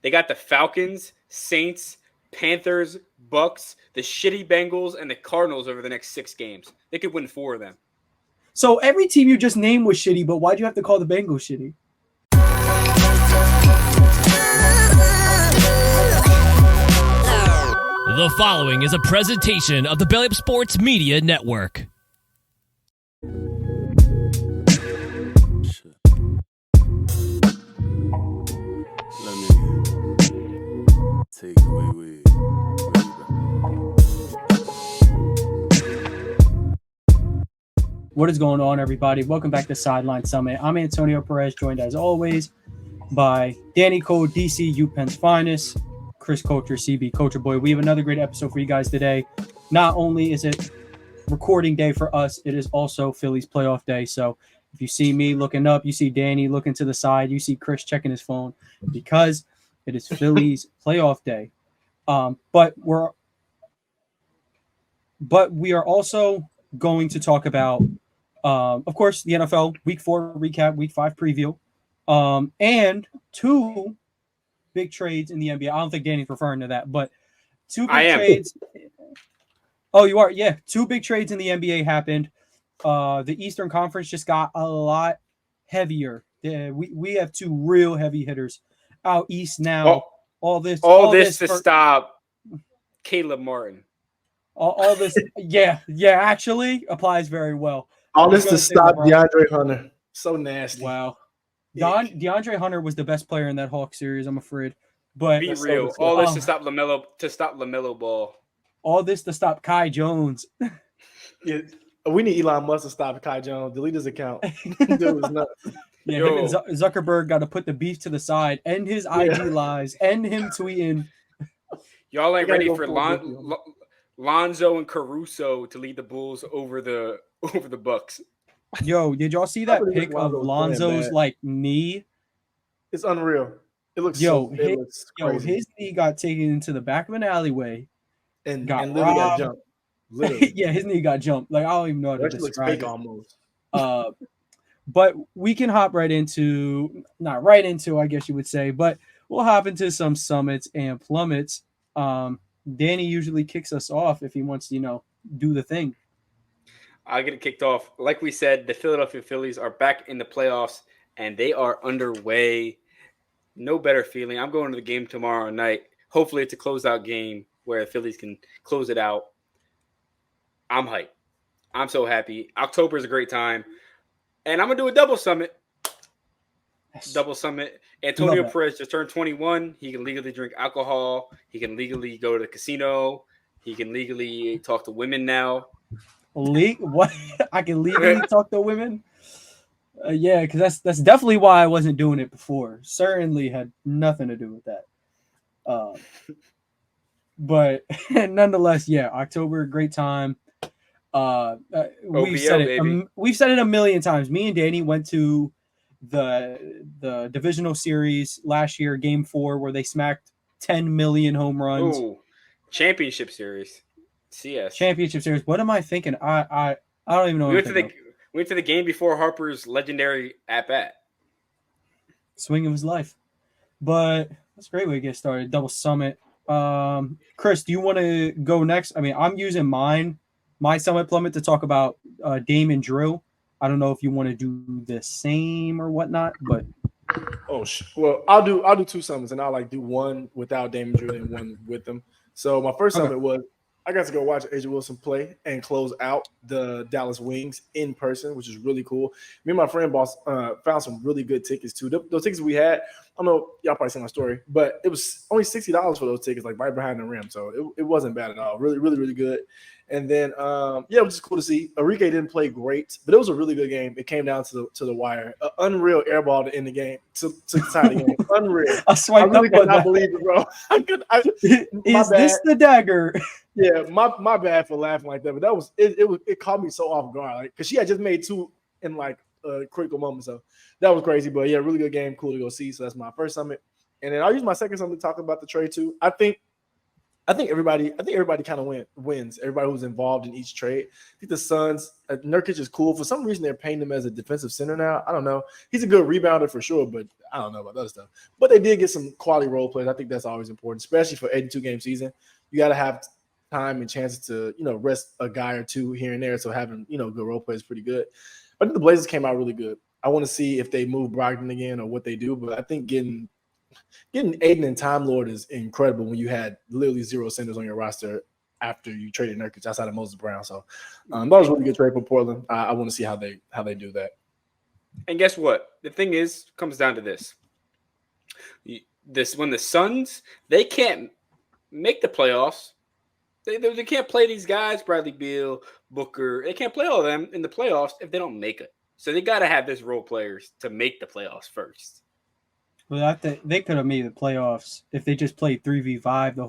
They got the Falcons, Saints, Panthers, Bucks, the shitty Bengals, and the Cardinals over the next 6 games. They could win 4 of them. So every team you just named was shitty, but why'd you have to call the Bengals shitty? The following is a presentation of the Belly Up Sports Media Network. Let me take it away with. What is going on, everybody? Welcome back to Sideline Summit. I'm Antonio Perez, joined as always by Danny Cole, DC UPenn's finest, Chris Culture, CB Culture Boy. We have another great episode for you guys today. Not only is it recording day for us, it is also Phillies playoff day. So if you see me looking up, you see Danny looking to the side, you see Chris checking his phone because it is Phillies playoff day. But we are also going to talk about, of course, the NFL Week 4 recap, Week 5 preview, and 2 big trades in the NBA. I don't think Danny's referring to that, but 2 big trades. Oh, you are? Yeah, 2 big trades in the NBA happened. The Eastern Conference just got a lot heavier. We have 2 real heavy hitters out east now. All this to stop Caleb Martin. All this, yeah, actually applies very well. All this to stop DeAndre Hunter. So nasty. Wow. DeAndre Hunter was the best player in that Hawks series, I'm afraid. But be real. All this to stop LaMelo Ball. All this to stop Kai Jones. Yeah, we need Elon Musk to stop Kai Jones. Delete his account. Dude was nuts. Yeah, him and Zuckerberg got to put the beef to the side, end his IG lies, end him tweeting. Y'all ain't ready for Lonzo and Caruso to lead the Bulls over the Bucks. Yo, did y'all see that pic of Lonzo's knee? It's unreal. It looks his knee got taken into the back of an alleyway and literally got jumped. Literally. Yeah, his knee got jumped. Like, I don't even know how to describe it. Almost. But we can hop right into, I guess you would say, but we'll hop into some summits and plummets. Danny usually kicks us off if he wants to, do the thing. I'll get it kicked off. Like we said, the Philadelphia Phillies are back in the playoffs, and they are underway. No better feeling. I'm going to the game tomorrow night. Hopefully it's a closeout game where the Phillies can close it out. I'm hyped. I'm so happy. October is a great time. And I'm going to do a double summit. Yes. Double summit. Antonio Perez just turned 21. He can legally drink alcohol. He can legally go to the casino. He can legally talk to women now. What? I can legally talk to women? Yeah, because that's definitely why I wasn't doing it before. Certainly had nothing to do with that. But nonetheless, yeah, October, great time. We've said it a million times. Me and Danny went to the divisional series last year, Game 4, where they smacked 10 million home runs. Ooh, championship series. CS. Championship series. What am I thinking? I don't even know. We went to the game before Harper's legendary at-bat. Swing of his life. But that's a great way to get started. Double summit. Chris, do you want to go next? I mean, I'm using my summit plummet to talk about Dame and Jrue. I don't know if you want to do the same or whatnot, but well, I'll do 2 summits, and I'll do one without Dame and Jrue and one with them. So my first summit was I got to go watch A'ja Wilson play and close out the Dallas Wings in person, which is really cool. Me and my friend boss found some really good tickets too. Those tickets we had, I don't know, y'all probably seen my story, but it was only $60 for those tickets, right behind the rim. So it wasn't bad at all. Really, really, really good. And then, it was just cool to see. Enrique didn't play great, but it was a really good game. It came down to the wire. Unreal air ball to end the game, to tie the game. Unreal. I really could not believe it, bro. Is this the dagger? Yeah, my bad for laughing like that, but that was it caught me so off guard, because she had just made 2 in a critical moment. So that was crazy. But yeah, really good game, cool to go see. So that's my first summit. And then I'll use my second summit to talk about the trade too. I think I think everybody kind of wins. Everybody who's involved in each trade. I think the Suns, Nurkic is cool. For some reason, they're paying him as a defensive center now. I don't know. He's a good rebounder for sure, but I don't know about other stuff. But they did get some quality role players. I think that's always important, especially for 82-game season. You got to have time and chances to, rest a guy or two here and there. So having, good role players is pretty good. But I think the Blazers came out really good. I want to see if they move Brogdon again or what they do. But I think getting Aiden and Time Lord is incredible when you had literally 0 centers on your roster after you traded Nurkic outside of Moses Brown. So that was a really good trade for Portland. I want to see how they do that. And guess what? The thing comes down to this. When the Suns, they can't make the playoffs. They can't play these guys, Bradley Beal, Booker. They can't play all of them in the playoffs if they don't make it. So they got to have this role players to make the playoffs first. Well, I think they could have made the playoffs if they just played 3v5 the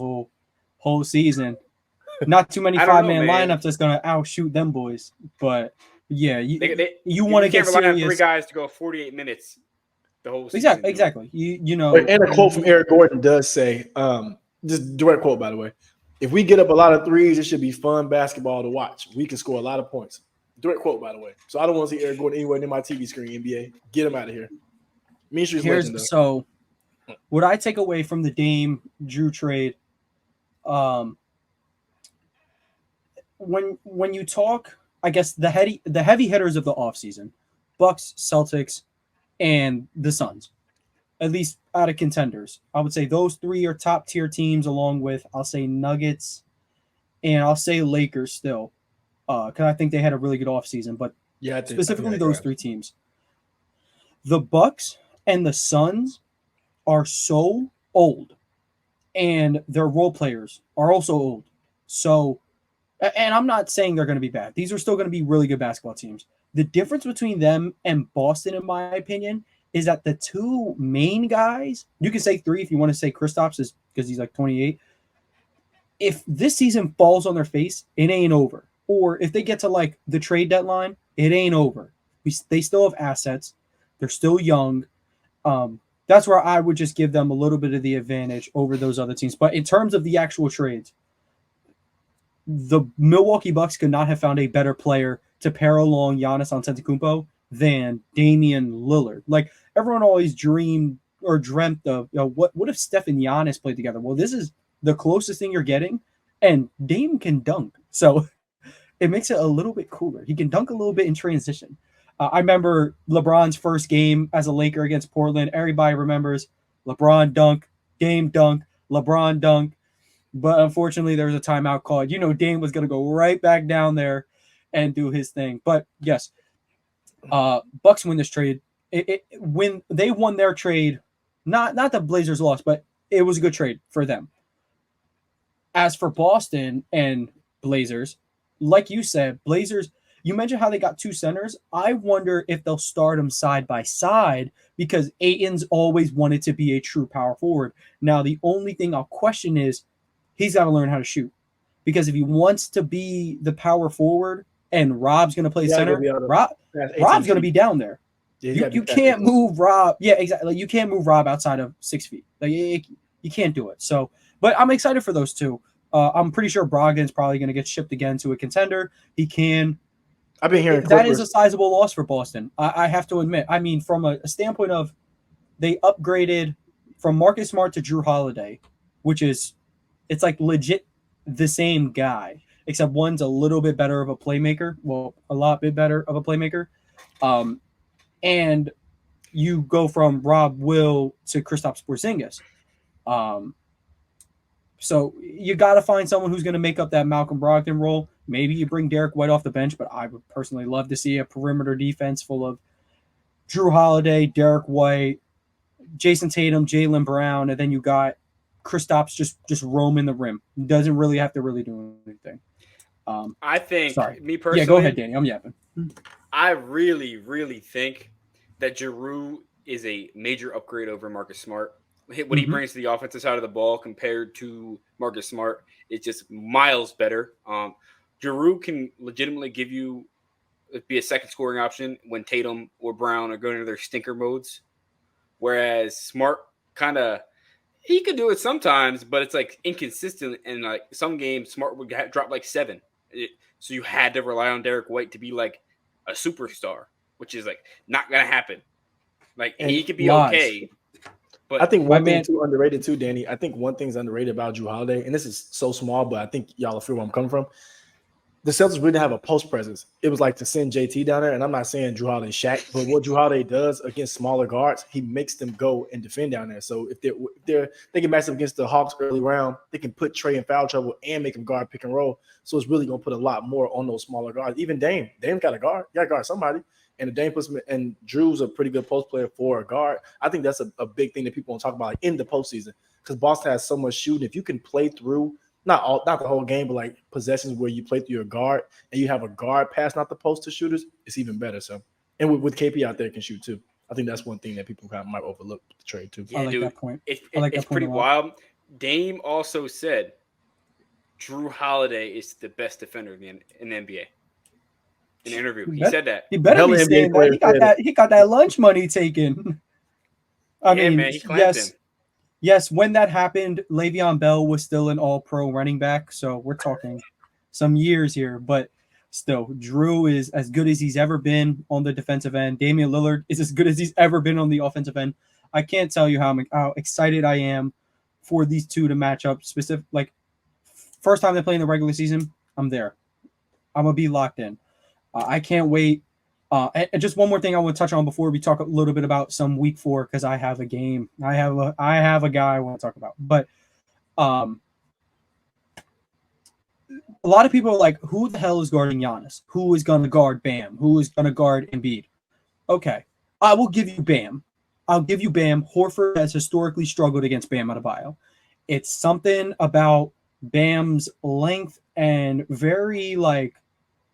whole season. Not too many 5-man lineups that's going to outshoot them boys. But yeah, you want to get rely serious. On 3 guys to go 48 minutes the whole season. Exactly. And a quote from Eric Gordon does say, just direct quote by the way, if we get up a lot of threes, it should be fun basketball to watch. We can score a lot of points. Direct quote, by the way. So I don't want to see Eric Gordon anywhere near my TV screen, NBA. Get him out of here. Mean Street's legend, though. So what I take away from the Dame Jrue trade, when you talk, I guess the heavy hitters of the offseason, Bucks, Celtics, and the Suns, at least out of contenders, I would say those 3 are top tier teams, along with I'll say Nuggets, and I'll say Lakers still, because I think they had a really good offseason. But specifically those 3 teams, the Bucks and the Suns are so old, and their role players are also old. So, and I'm not saying they're going to be bad. These are still going to be really good basketball teams. The difference between them and Boston, in my opinion, is that the 2 main guys, you can say 3 if you want to say Kristaps is because he's like 28. If this season falls on their face, it ain't over. Or if they get to like the trade deadline, it ain't over. They still have assets. They're still young. That's where I would just give them a little bit of the advantage over those other teams. But in terms of the actual trades, the Milwaukee Bucks could not have found a better player to pair along Giannis Antetokounmpo than Damian Lillard. Like, everyone always dreamt of, what if Steph and Giannis played together? Well, this is the closest thing you're getting, and Dame can dunk. So it makes it a little bit cooler. He can dunk a little bit in transition. I remember LeBron's first game as a Laker against Portland. Everybody remembers LeBron dunk, Dame dunk, LeBron dunk. But unfortunately, there was a timeout called. Dame was going to go right back down there and do his thing. But yes, Bucks win this trade. When they won their trade, not the Blazers lost, but it was a good trade for them. As for Boston and Blazers, like you said, Blazers, you mentioned how they got 2 centers. I wonder if they'll start them side by side because Ayton's always wanted to be a true power forward. Now, the only thing I'll question is he's got to learn how to shoot. Because if he wants to be the power forward and Rob's going to play center, Rob's going to be down there. Yeah, you can't move Rob. Yeah, exactly. Like, you can't move Rob outside of 6 feet. Like, you can't do it. So, but I'm excited for those 2. I'm pretty sure Brogdon's probably going to get shipped again to a contender. He can. I've been hearing that is a sizable loss for Boston. I have to admit. I mean, from a standpoint of they upgraded from Marcus Smart to Jrue Holiday, which is it's like legit the same guy, except one's a little bit better of a playmaker. Well, a lot bit better of a playmaker. And you go from Rob Will to Kristaps Porzingis. So you got to find someone who's going to make up that Malcolm Brogdon role. Maybe you bring Derek White off the bench, but I would personally love to see a perimeter defense full of Jrue Holiday, Derek White, Jason Tatum, Jaylen Brown, and then you got Kristaps just roaming the rim. Doesn't really have to really do anything. I think, sorry. Me personally. Yeah, go ahead, Danny. I'm yapping. I really, really think that Jrue is a major upgrade over Marcus Smart. What he brings to the offensive side of the ball compared to Marcus Smart is just miles better. Jrue can legitimately be a second scoring option when Tatum or Brown are going into their stinker modes, whereas Smart kind of He could do it sometimes, but it's like inconsistent. And like some games, Smart would drop like 7. So you had to rely on Derek White to be like a superstar, which is like not gonna happen. Like And he could be lies. okay, but I think My one thing man- too underrated too, Danny. I think one thing's underrated about Jrue Holiday, and this is so small, but I think y'all will feel where I'm coming from. The Celtics really didn't have a post presence. It was like to send JT down there, and I'm not saying Jrue Holiday Shaq, but what Jrue Holiday does against smaller guards, he makes them go and defend down there. So if they can match up against the Hawks early round, they can put Trey in foul trouble and make him guard pick and roll. So it's really gonna put a lot more on those smaller guards. Even Dame got a guard, you got to guard somebody. And Dame puts him, and Drew's a pretty good post player for a guard. I think that's a big thing that people want to talk about like, in the postseason because Boston has so much shooting. If you can play through not the whole game, but like possessions where you play through your guard and you have a guard pass, not the post to shooters, it's even better. So, and with KP out there can shoot too. I think that's one thing that people kind of might overlook the trade too. yeah, I like dude, that point. It's I like that point pretty a lot. wild. Dame also said Jrue Holiday is the best defender in the NBA. In an interview, he said that. He better Hell, be NBA saying that. player He got said that. He got that lunch money taken. I Yeah, mean, man, he clamped him. yes. When that happened, Le'Veon Bell was still an All-Pro running back, so we're talking some years here. But still, Jrue is as good as he's ever been on the defensive end. Damian Lillard is as good as he's ever been on the offensive end. I can't tell you how excited I am for these two to match up. Like first time they play in the regular season, I'm there. I'm gonna be locked in. I can't wait. And just one more thing I want to touch on before we talk a little bit about some week 4 because I have a game. I have a guy I want to talk about. But a lot of people are like, who the hell is guarding Giannis? Who is going to guard Bam? Who is going to guard Embiid? Okay, I will give you Bam. I'll give you Bam. Horford has historically struggled against Bam Adebayo. It's something about Bam's length and very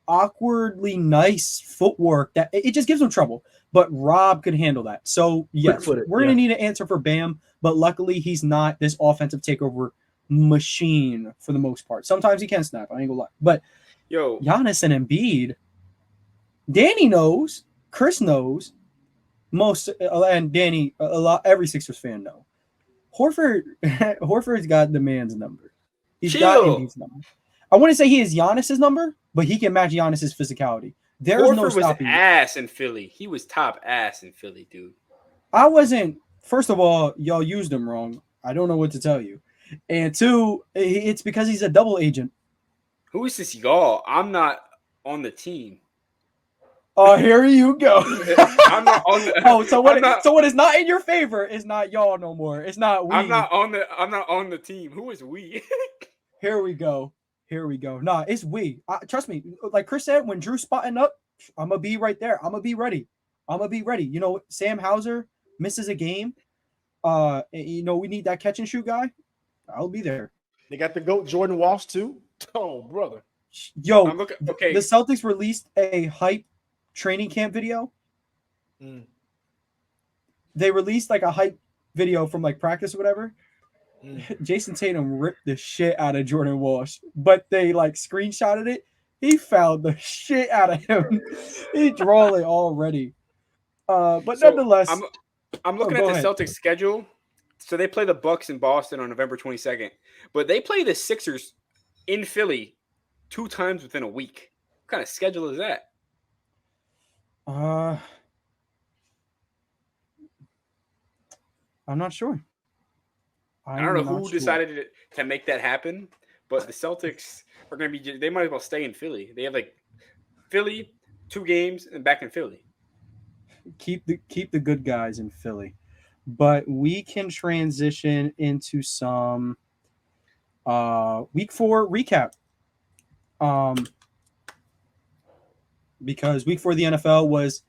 awkwardly nice footwork that it just gives him trouble. But Rob could handle that. So yes, Quick-footed, we're gonna need an answer for Bam, but luckily he's not this offensive takeover machine for the most part. Sometimes he can snap, I ain't gonna lie. But Giannis and Embiid, Danny knows, Chris knows, and Danny, every Sixers fan know. Horford's got the man's number. He's got Embiid's number. I wouldn't say he is Giannis's number, but he can match Giannis's physicality. There's Horford no stopping. Was ass in Philly. He was top ass in Philly, dude. I wasn't. First of all, y'all used him wrong. I don't know what to tell you. And 2, it's because he's a double agent. Who is this y'all? I'm not on the team. Oh, here you go. I'm not on the. So what is not in your favor is not y'all no more. It's not we. I'm not on the team. Who is we? Here we go. Nah, it's we. Trust me. Like Chris said, when Jrue spotting up, I'm gonna be right there. I'm gonna be ready. You know, Sam Hauser misses a game. We need that catch and shoot guy. I'll be there. They got the GOAT Jordan Walsh too. Oh, brother. Yo, okay. The Celtics released a hype training camp video. They released a hype video from practice or whatever. Jason Tatum ripped the shit out of Jordan Walsh, but they screenshotted it. He fouled the shit out of him. He drawing already. But nonetheless, I'm looking at the Celtics schedule. So they play the Bucks in Boston on November 22nd, but they play the Sixers in Philly 2 times within a week. What kind of schedule is that? I'm not sure. I don't know who decided to make that happen, but the Celtics are going to be. They might as well stay in Philly. They have Philly, 2 games, and back in Philly. Keep the good guys in Philly, but we can transition into some week 4 recap. Because week 4 of the NFL was,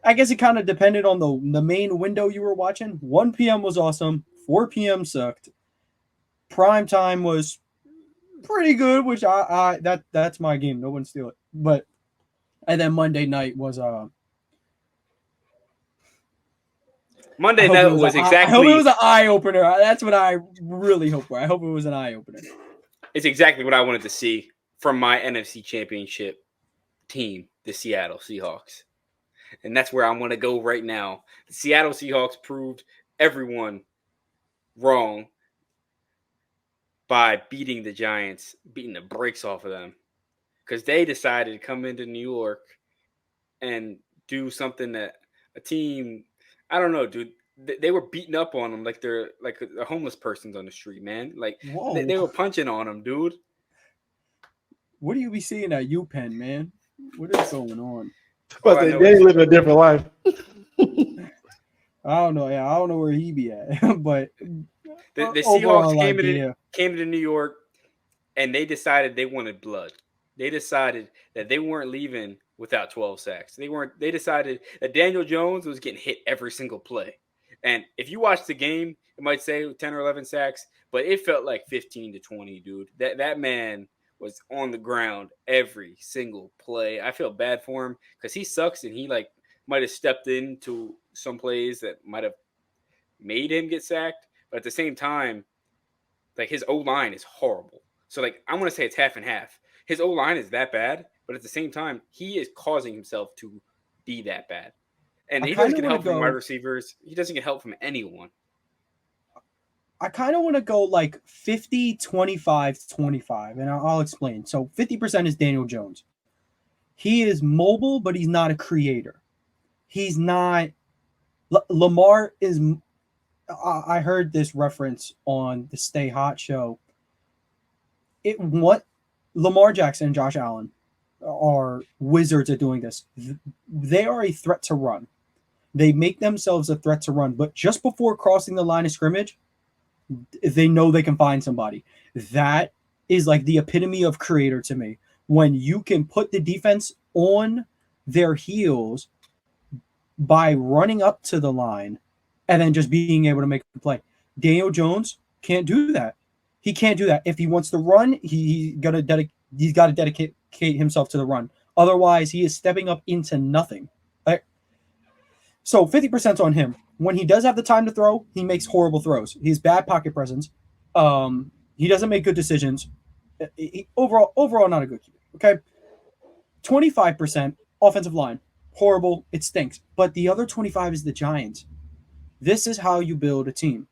I guess it kind of depended on the main window you were watching. 1 p.m. was awesome. 4 p.m. sucked. Prime time was pretty good, which that's my game. No one steal it. But and then Monday night was Monday night was exactly. I hope it was an eye opener. That's what I really hope for. I hope it was an eye opener. It's exactly what I wanted to see from my NFC Championship team, the Seattle Seahawks. And that's where I want to go right now. The Seattle Seahawks proved everyone wrong. by beating the Giants, beating the brakes off of them, because they decided to come into New York and do something that a team, I don't know, dude. They were beating up on them like they're like a homeless person's on the street, man. Like Whoa. they were punching on them, dude. What do you be seeing at UPenn, man? What is going on? All But I they know is living a different life. I don't know. Yeah, I don't know where he be at, but the overall Seahawks came to New York, and they decided they wanted blood. They decided that they weren't leaving without 12 sacks. They decided that Daniel Jones was getting hit every single play. And if you watch the game, it might say 10 or 11 sacks, but it felt like 15 to 20, dude. That man was on the ground every single play. I feel bad for him because he sucks, and he like might have stepped into some plays that might have made him get sacked. But at the same time, like his O line is horrible. So like I'm gonna say it's half and half. His O line is that bad, but at the same time, he is causing himself to be that bad. And he doesn't get help from wide receivers. He doesn't get help from anyone. I kind of want to go like 50, 25, 25, and I'll explain. So 50% is Daniel Jones. He is mobile, but he's not a creator. He's not. Lamar is. I heard this reference on the Stay Hot show. What Lamar Jackson and Josh Allen are wizards at doing this. They are a threat to run. They make themselves a threat to run, but just before crossing the line of scrimmage, they know they can find somebody. That is like the epitome of creator to me. When you can put the defense on their heels by running up to the line and then just being able to make a play. Daniel Jones can't do that. He can't do that. If he wants to run, he's got to dedicate himself to the run. Otherwise, he is stepping up into nothing. Right? So 50% on him. When he does have the time to throw, he makes horrible throws. He's bad pocket presence. He doesn't make good decisions. Overall, not a good keeper. Okay. 25% offensive line. Horrible. It stinks. But the other 25 is the Giants. This is how you build a team.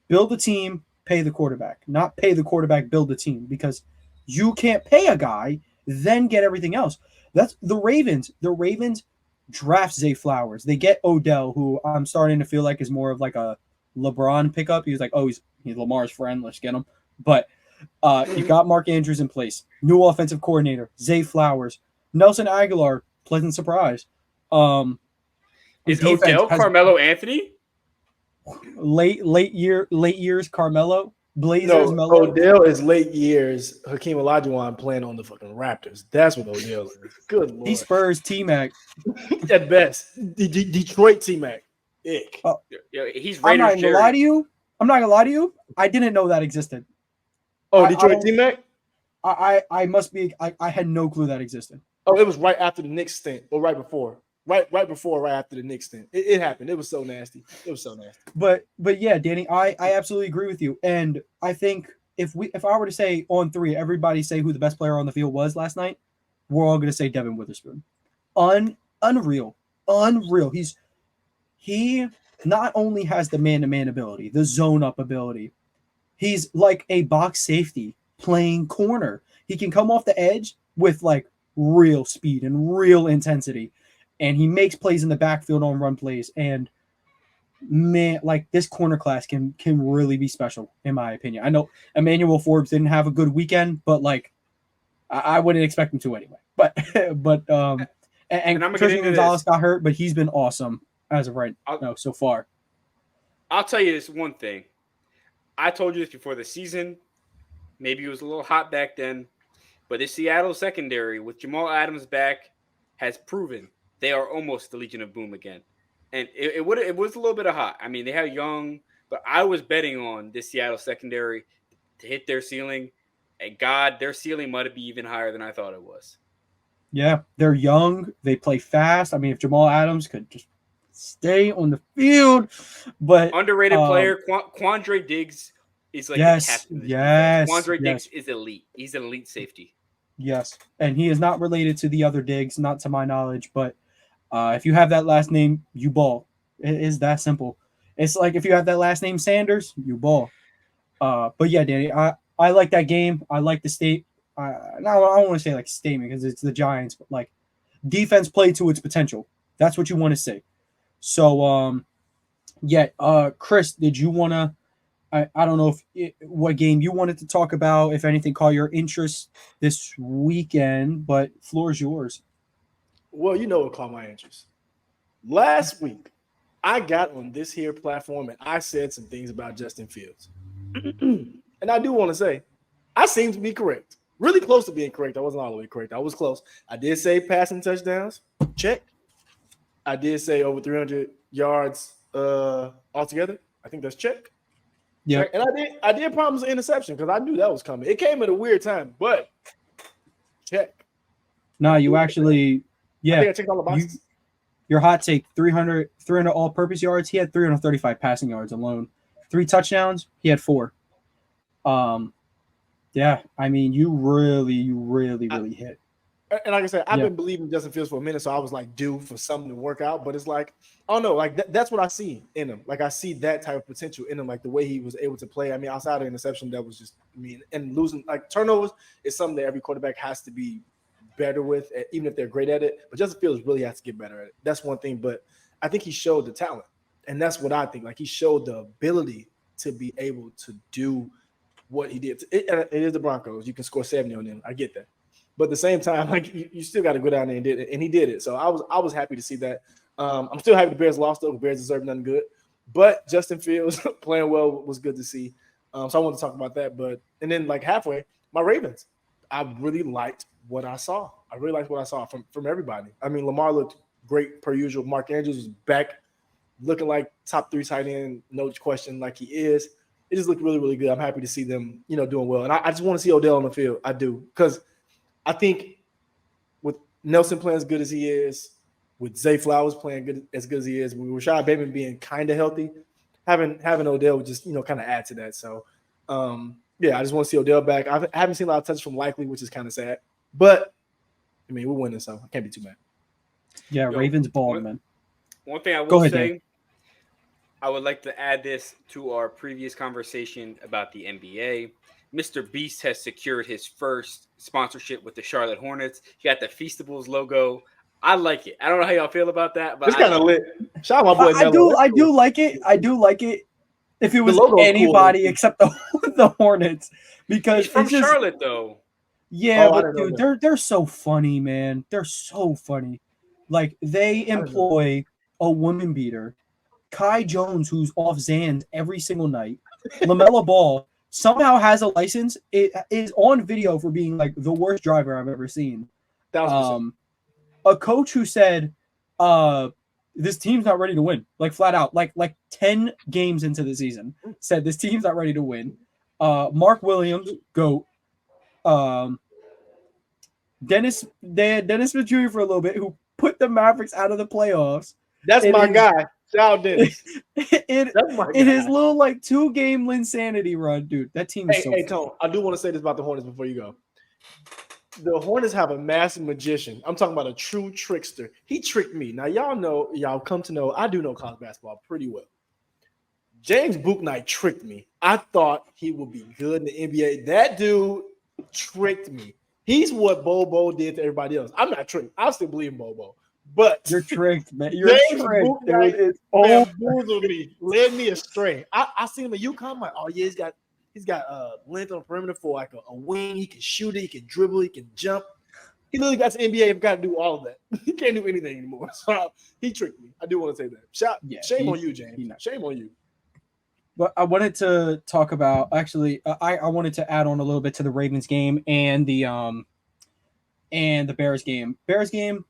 Build a team, pay the quarterback. Not pay the quarterback, build the team. Because you can't pay a guy, then get everything else. That's the Ravens. The Ravens draft Zay Flowers. They get Odell, who I'm starting to feel like is more of like a LeBron pickup. He was like, oh, he's Lamar's friend. Let's get him. But you got Mark Andrews in place. New offensive coordinator, Zay Flowers. Nelson Aguilar, pleasant surprise. Is Odell Carmelo Anthony? Late years Carmelo. Blazers. No, Odell is late years Hakeem Olajuwon playing on the fucking Raptors. That's what Odell is. Good lord. He Spurs T-Mac. At best. Detroit T-Mac. Ick. He's Raiders. I'm not gonna lie to you. I didn't know that existed. Oh, Detroit T-Mac? I must be. I had no clue that existed. Oh, it was right after the Knicks stint, or right before. Right after the Knicks stint. It happened. It was so nasty. But yeah, Danny, I absolutely agree with you. And I think if I were to say on three, everybody say who the best player on the field was last night, we're all gonna say Devin Witherspoon. Unreal. He not only has the man-to-man ability, the zone-up ability, he's like a box safety playing corner. He can come off the edge with like real speed and real intensity. And he makes plays in the backfield on run plays. And man, like this corner class can really be special, in my opinion. I know Emmanuel Forbes didn't have a good weekend, but like I wouldn't expect him to anyway. But and Christian Gonzalez got hurt, but he's been awesome as of right now so far. I'll tell you this one thing. I told you this before the season. Maybe it was a little hot back then, but the Seattle secondary with Jamal Adams back has proven they are almost the Legion of Boom again. And it was a little bit of hot. I mean, they have young, but I was betting on this Seattle secondary to hit their ceiling. And God, their ceiling might be even higher than I thought it was. Yeah, they're young. They play fast. I mean, if Jamal Adams could just stay on the field. But underrated player, Quandre Diggs is like the captain. Quandre Diggs is elite. He's an elite safety. Yes, and he is not related to the other Diggs, not to my knowledge, but if you have that last name, you ball. It is that simple. It's like if you have that last name Sanders, you ball. But yeah, Danny, I like that game. I like the state. Now I don't want to say like statement because it's the Giants, but like defense played to its potential. That's what you want to say. So, Chris, did you want to? I don't know what game you wanted to talk about. If anything caught your interest this weekend, but floor is yours. Well, you know what caught my interest. Last week, I got on this here platform and I said some things about Justin Fields. And I do want to say, I seem to be correct. Really close to being correct. I wasn't all the way correct. I was close. I did say passing touchdowns. Check. I did say over 300 yards altogether. I think that's check. Yeah. Check. And I did promise an interception because I knew that was coming. It came at a weird time, but check. No, you actually, I think I checked all the boxes. Your hot take, 300 all-purpose yards. He had 335 passing yards alone. 3 touchdowns. He had 4. Yeah, I mean, you really hit. And like I said, I've been believing Justin Fields for a minute, so I was like due for something to work out. But it's like, I don't know, like that's what I see in him. Like I see that type of potential in him, like the way he was able to play. I mean, outside of interception, that was just, I mean, and losing like turnovers is something that every quarterback has to be better with, even if they're great at it. But Justin Fields really has to get better at it. That's one thing. But I think he showed the talent, and that's what I think. Like he showed the ability to be able to do what he did. It is the Broncos. You can score 70 on them. I get that. But at the same time, like you still got to go down there and did it, and he did it. So I was happy to see that. I'm still happy the Bears lost though. The Bears deserve nothing good, but Justin Fields playing well was good to see. So I want to talk about that. But and then like halfway, my Ravens, I really liked what I saw. I really liked what I saw from everybody. I mean, Lamar looked great per usual. Mark Andrews was back, looking like top 3 tight end, no question, like he is. It just looked really good. I'm happy to see them, doing well, and I just want to see Odell on the field. I do because. I think with Nelson playing as good as he is, with Zay Flowers playing as good as he is, with Rashad Bateman being kind of healthy, having Odell would just kind of add to that. So, I just want to see Odell back. I haven't seen a lot of touches from Likely, which is kind of sad. But I mean, we're winning, so I can't be too mad. Yeah, Ravens ball, man. One thing I will say, Dan. I would like to add this to our previous conversation about the NBA. Mr. Beast has secured his first sponsorship with the Charlotte Hornets. He got the Feastables logo. I like it. I don't know how y'all feel about that, but it's kind of lit. Shout out my boy. I do like it. I do like it. If it was anybody cool, except the Hornets, because he's from Charlotte though. Yeah, but dude, they're so funny, man. They're so funny. Like they employ a woman beater, Kai Jones, who's off Xans every single night, LaMelo Ball. Somehow has a license. It is on video for being like the worst driver I've ever seen. A coach who said, "This team's not ready to win." Like flat out, like 10 games into the season, said this team's not ready to win. Mark Williams, GOAT. Dennis Smith Jr. for a little bit, who put the Mavericks out of the playoffs. That's my guy. Shout out Dennis. In his little 2-game Linsanity run, dude. That team is so Hey, Tone, I do want to say this about the Hornets before you go. The Hornets have a massive magician. I'm talking about a true trickster. He tricked me. Now, y'all come to know, I do know college basketball pretty well. James Bouknight tricked me. I thought he would be good in the NBA. That dude tricked me. He's what Bobo did to everybody else. I'm not tricked. I still believe in Bobo. But you're tricked, man. You're tricked, dude. Bamboozled me, led me astray. I seen him at UConn. I'm like, oh yeah, he's got length on the perimeter for like a wing. He can shoot it, he can dribble, he can jump. He literally got to the NBA and got to do all of that. He can't do anything anymore. So he tricked me. I do want to say that. Shame on you, James. Shame on you. But I wanted to talk about I wanted to add on a little bit to the Ravens game and the Bears game. Bears game.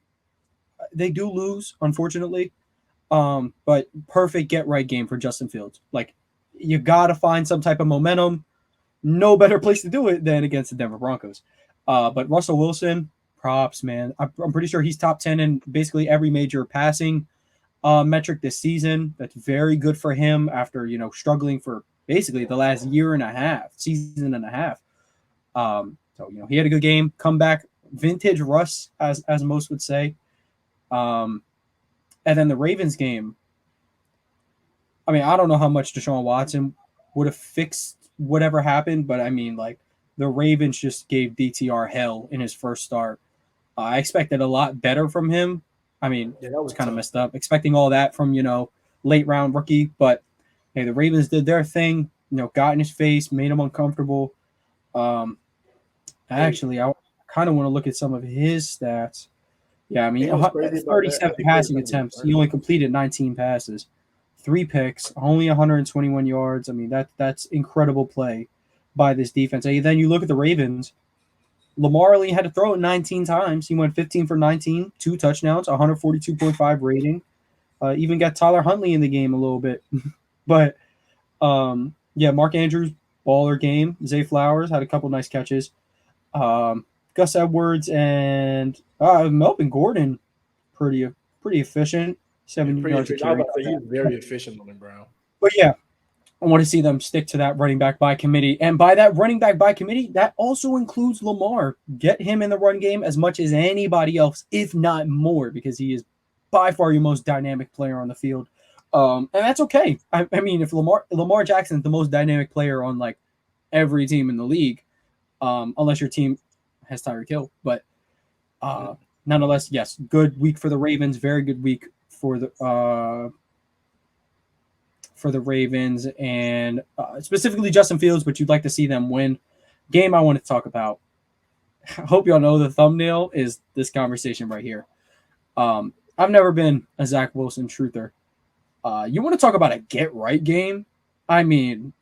They do lose, unfortunately, but perfect get-right game for Justin Fields. Like, you got to find some type of momentum. No better place to do it than against the Denver Broncos. But Russell Wilson, props, man. I'm pretty sure he's top 10 in basically every major passing metric this season. That's very good for him after, struggling for basically the last season and a half. So, he had a good game, comeback, vintage Russ, as most would say. And then the Ravens game, I mean, I don't know how much Deshaun Watson would have fixed whatever happened, but I mean, like, the Ravens just gave DTR hell in his first start. I expected a lot better from him. I mean, Yeah, that it's was kind of tough. messed up. Expecting all that from, late round rookie, but hey, the Ravens did their thing, got in his face, made him uncomfortable. Actually, I kind of want to look at some of his stats. Yeah, I mean, And what's crazy about that? I 37 think passing everybody was attempts. He hurt. only completed 19 passes, 3 picks, only 121 yards. I mean, that's incredible play by this defense. And then you look at the Ravens. Lamar only had to throw it 19 times. He went 15 for 19, 2 touchdowns, 142.5 rating. Even got Tyler Huntley in the game a little bit. But, yeah, Mark Andrews, baller game. Zay Flowers had a couple nice catches. Gus Edwards and Melvin Gordon, pretty efficient. Yeah, 7 pretty yards of efficient. I was carry. about to say he was very efficient on him, Brown. But yeah, I want to see them stick to that running back by committee. And by that running back by committee, that also includes Lamar. Get him in the run game as much as anybody else, if not more, because he is by far your most dynamic player on the field. And that's okay. I mean, if Lamar Jackson is the most dynamic player on like every team in the league, unless your team has Tyreek Hill. But nonetheless, yes, good week for the Ravens. Very good week for the Ravens, and specifically Justin Fields, but you'd like to see them win. Game I want to talk about. I hope y'all know the thumbnail is this conversation right here. I've never been a Zach Wilson truther. You want to talk about a get right game? I mean,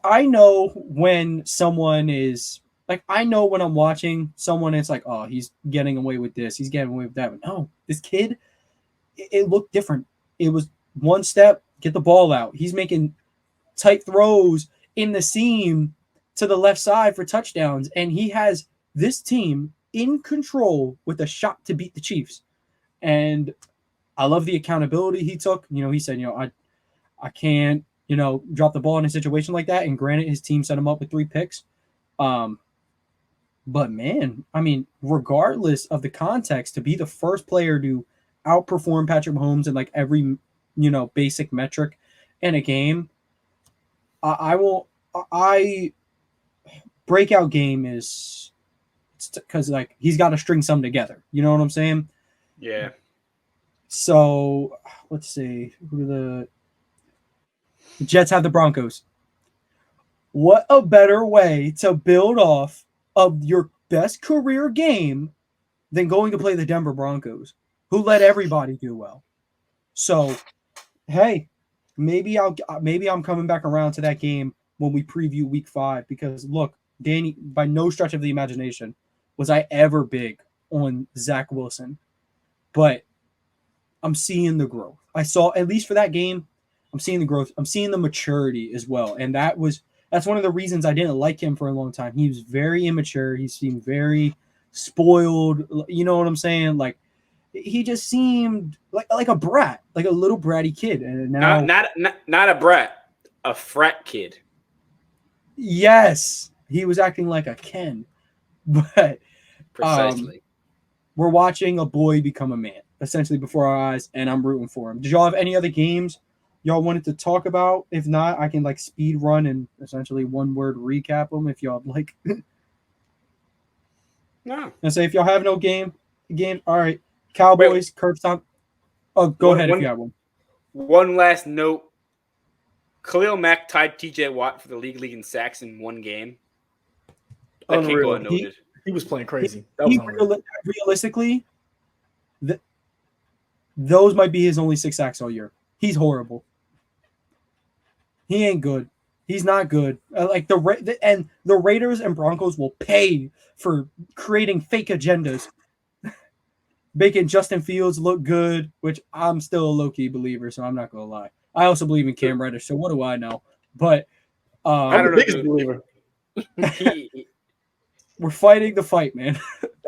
I know when someone is like, I know when I'm watching someone, it's like, oh, he's getting away with this, he's getting away with that. But no, this kid, it looked different. It was one step, get the ball out. He's making tight throws in the seam to the left side for touchdowns, and he has this team in control with a shot to beat the Chiefs. And I love the accountability he took. He said, I can't, drop the ball in a situation like that. And granted, his team set him up with 3 picks. But man, I mean, regardless of the context, to be the first player to outperform Patrick Mahomes in like every, basic metric in a game, breakout game is because like he's got to string some together. You know what I'm saying? Yeah. So let's see. Who the Jets have the Broncos. What a better way to build off of your best career game than going to play the Denver Broncos, who let everybody do well. So, hey, maybe I'm coming back around to that game when we preview Week 5, because look, Danny, by no stretch of the imagination was I ever big on Zach Wilson, but I'm seeing the growth. I saw, at least for that game, I'm seeing the growth. I'm seeing the maturity as well, and that's one of the reasons I didn't like him for a long time. He was very immature. He seemed very spoiled. You know what I'm saying? Like, he just seemed like a brat, like a little bratty kid. And now, not a brat, a frat kid. Yes, he was acting like a Ken. But Precisely. We're watching a boy become a man, essentially, before our eyes, and I'm rooting for him. Did y'all have any other games y'all wanted to talk about? If not, I can like speed run and essentially one word recap them if y'all like. No. And say if y'all have no game, all right. Cowboys, curb stomp. Oh, go ahead if you have one. One last note. Khalil Mack tied TJ Watt for the league in sacks in one game. That can't go unnoted. He was playing crazy. Realistically, those might be his only 6 sacks all year. He's horrible. He ain't good. He's not good. Like the Raiders and Broncos will pay for creating fake agendas, making Justin Fields look good, which I'm still a low-key believer, so I'm not gonna lie. I also believe in Cam Reddish, so what do I know? But I'm the biggest believer. We're fighting the fight, man.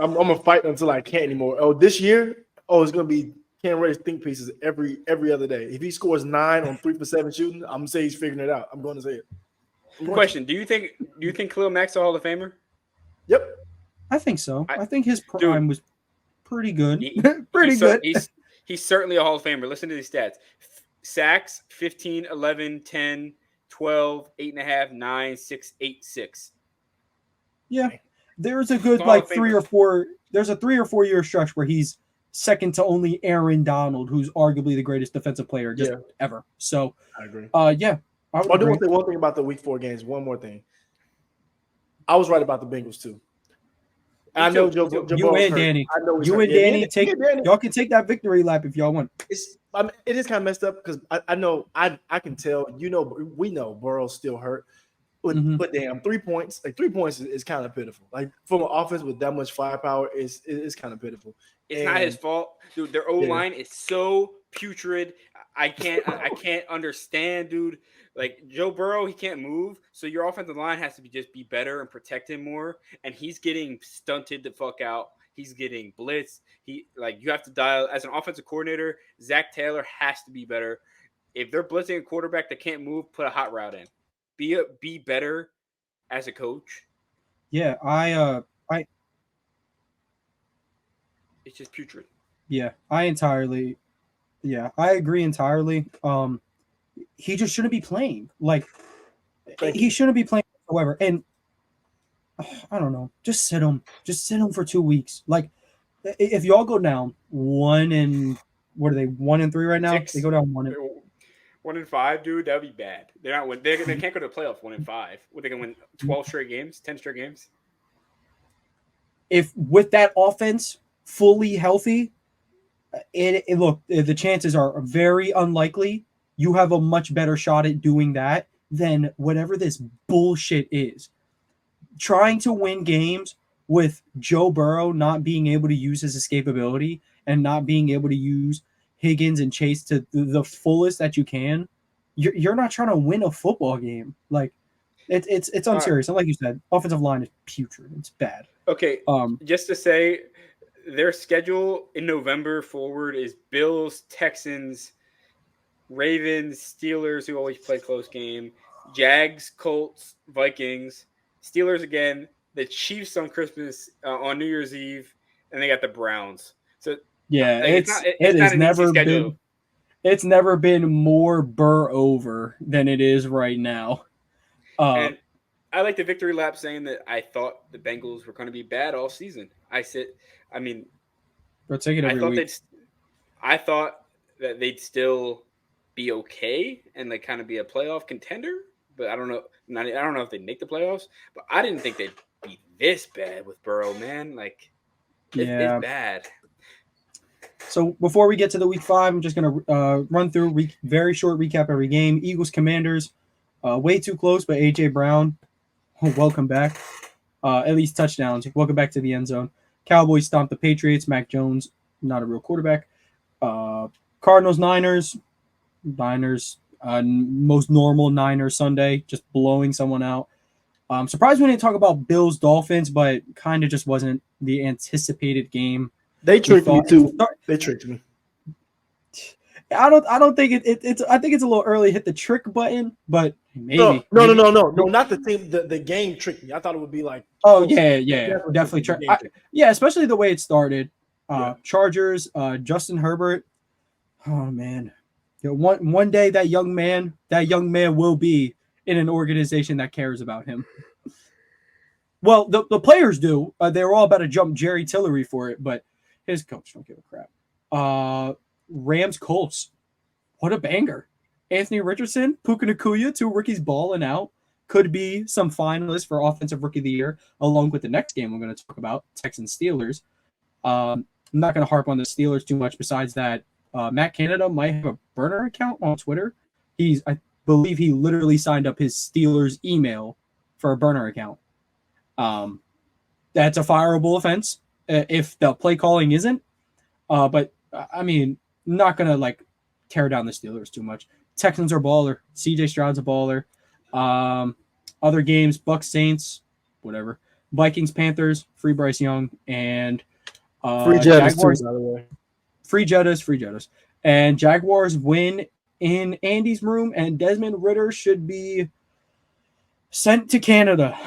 I'm gonna fight until I can't anymore. Oh, this year, it's gonna be Cam Reddish think pieces every other day. If he scores 9 on 3 for 7 shooting, I'm gonna say he's figuring it out. I'm going to say it. Question: Do you think Khalil Mack's a Hall of Famer? Yep, I think so. I think his prime was pretty good. He's certainly a Hall of Famer. Listen to these stats: sacks 15, 11, 10, 12, 8.5, 9, 6, 8, 6. Yeah, there's a good Hall of like 3 Famer. or 4. There's a 3 or 4 year stretch where he's second to only Aaron Donald, who's arguably the greatest defensive player just ever. So, I agree. yeah, I would I do agree. want to say one thing about the Week 4 games. One more thing. I was right about the Bengals too. I know Joe You Burrow's and hurt. Danny. I know he's You hurt. and Yeah, Danny Danny. y'all can take that victory lap if y'all want. It is kind of messed up because I know I can tell. We know Burrow's still hurt. But damn, 3 points. Like 3 points is kind of pitiful. Like from an offense with that much firepower, it's kind of pitiful. It's not his fault, dude. Their O line is so putrid. I can't understand, dude. Like Joe Burrow, he can't move, so your offensive line has to be better and protect him more. And he's getting stunted the fuck out. He's getting blitzed. You have to dial as an offensive coordinator. Zach Taylor has to be better. If they're blitzing a quarterback that can't move, put a hot route in. Be better as a coach. Yeah, It's just putrid. Yeah, I agree entirely. He just shouldn't be playing. Like, he shouldn't be playing whatsoever. And I don't know, just sit him. Just sit him for 2 weeks. Like, if y'all go down 1-3 right now? 6. They go down 1-5, dude. That'd be bad. They're not win. They can't go to the playoffs 1-5. What, they can win 12 straight games, 10 straight games? If with that offense fully healthy, look, the chances are very unlikely. You have a much better shot at doing that than whatever this bullshit is. Trying to win games with Joe Burrow not being able to use his escapability and not being able to use Higgins and Chase to the fullest that you can, you're not trying to win a football game. Like, it's unserious. And like you said, offensive line is putrid. It's bad. Okay, just to say, their schedule in November forward is Bills, Texans, Ravens, Steelers, who always play close game, Jags, Colts, Vikings, Steelers again, the Chiefs on Christmas, on New Year's Eve, and they got the Browns. So yeah, it's never been more Burr over than it is right now. And I like the victory lap saying that I thought the Bengals were going to be bad all season. Bro, take it every week. I thought that they'd still be okay and like kind of be a playoff contender, but I don't know. I don't know if they'd make the playoffs, but I didn't think they'd be this bad with Burrow, man. Like, it's bad. So before we get to the week 5, I'm just going to run through very short recap every game. Eagles, Commanders, way too close, but A.J. Brown, welcome back. At least touchdowns. Welcome back to the end zone. Cowboys stomped the Patriots. Mac Jones, not a real quarterback. Cardinals, Niners, most normal Niners Sunday, just blowing someone out. I'm surprised we didn't talk about Bills, Dolphins, but kind of just wasn't the anticipated game. They tricked me too. They tricked me. I don't think it's. I think it's a little early to hit the trick button, but maybe. No, not the team. The game tricked me. I thought it would be like. Oh yeah, definitely trick. Yeah, especially the way it started. Chargers, Justin Herbert. Oh man, one day that young man will be in an organization that cares about him. Well, the players do. They're all about to jump Jerry Tillery for it, but his coach don't give a crap. Rams, Colts. What a banger. Anthony Richardson, Puka Nacua, 2 rookies balling out. Could be some finalists for Offensive Rookie of the Year, along with the next game I'm going to talk about, Texans, Steelers. I'm not going to harp on the Steelers too much besides that. Matt Canada might have a burner account on Twitter. I believe he literally signed up his Steelers email for a burner account. That's a fireable offense if the play calling isn't. But I mean, not gonna like tear down the Steelers too much. Texans are baller. CJ Stroud's a baller. Other games: Bucks, Saints, whatever. Vikings, Panthers, free Bryce Young, and free Jettas Jaguars. Too, by the way. Free Jettas, and Jaguars win in Andy's room, and Desmond Ridder should be sent to Canada.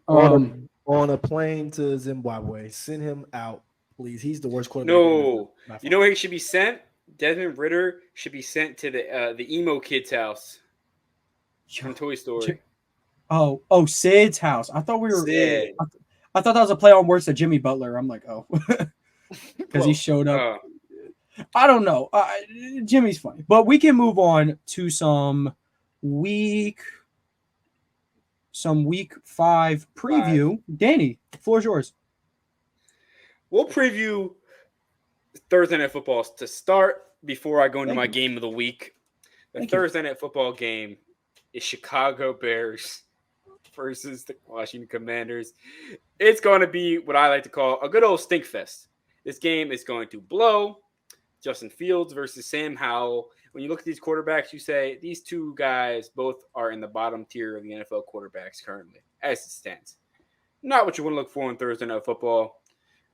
On a plane to Zimbabwe. Send him out, please. He's the worst quarterback. No. You know where he should be sent? Desmond Ritter should be sent to the emo kid's house from Toy Story. Oh, Sid's house. I thought we were. Sid. I thought that was a play on words to Jimmy Butler. I'm like, oh, because he showed up. I don't know. Jimmy's funny, but we can move on to some week 5 preview. Danny, the floor is yours. We'll preview Thursday Night Football to start before I go into my game of the week. The Thursday Night Football game is Chicago Bears versus the Washington Commanders. It's going to be what I like to call a good old stink fest. This game is going to blow. Justin Fields versus Sam Howell. When you look at these quarterbacks, you say these two guys both are in the bottom tier of the NFL quarterbacks currently, as it stands. Not what you want to look for in Thursday Night Football,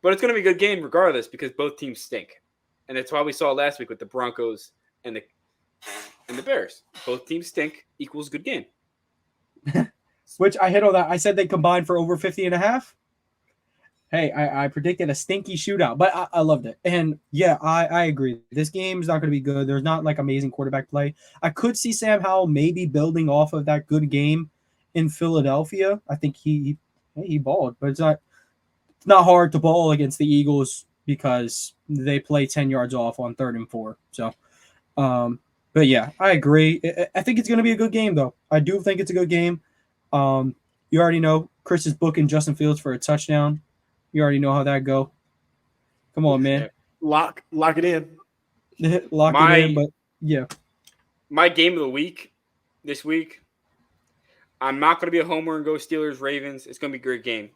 but it's going to be a good game regardless because both teams stink. And that's why we saw last week with the Broncos and the Bears. Both teams stink equals good game. Which I hit on that. I said they combined for over 50.5. Hey, I predicted a stinky shootout, but I loved it. And yeah, I agree. This game's not going to be good. There's not like amazing quarterback play. I could see Sam Howell maybe building off of that good game in Philadelphia. I think he balled, but it's not hard to ball against the Eagles because they play 10 yards off on 3rd and 4. So, but yeah, I agree. I think it's going to be a good game, though. I do think it's a good game. You already know Chris is booking Justin Fields for a touchdown. You already know how that go. Come on, man. Lock it in. Lock it in, but yeah. My game of the week this week, I'm not going to be a homer and go Steelers-Ravens. It's going to be a great game.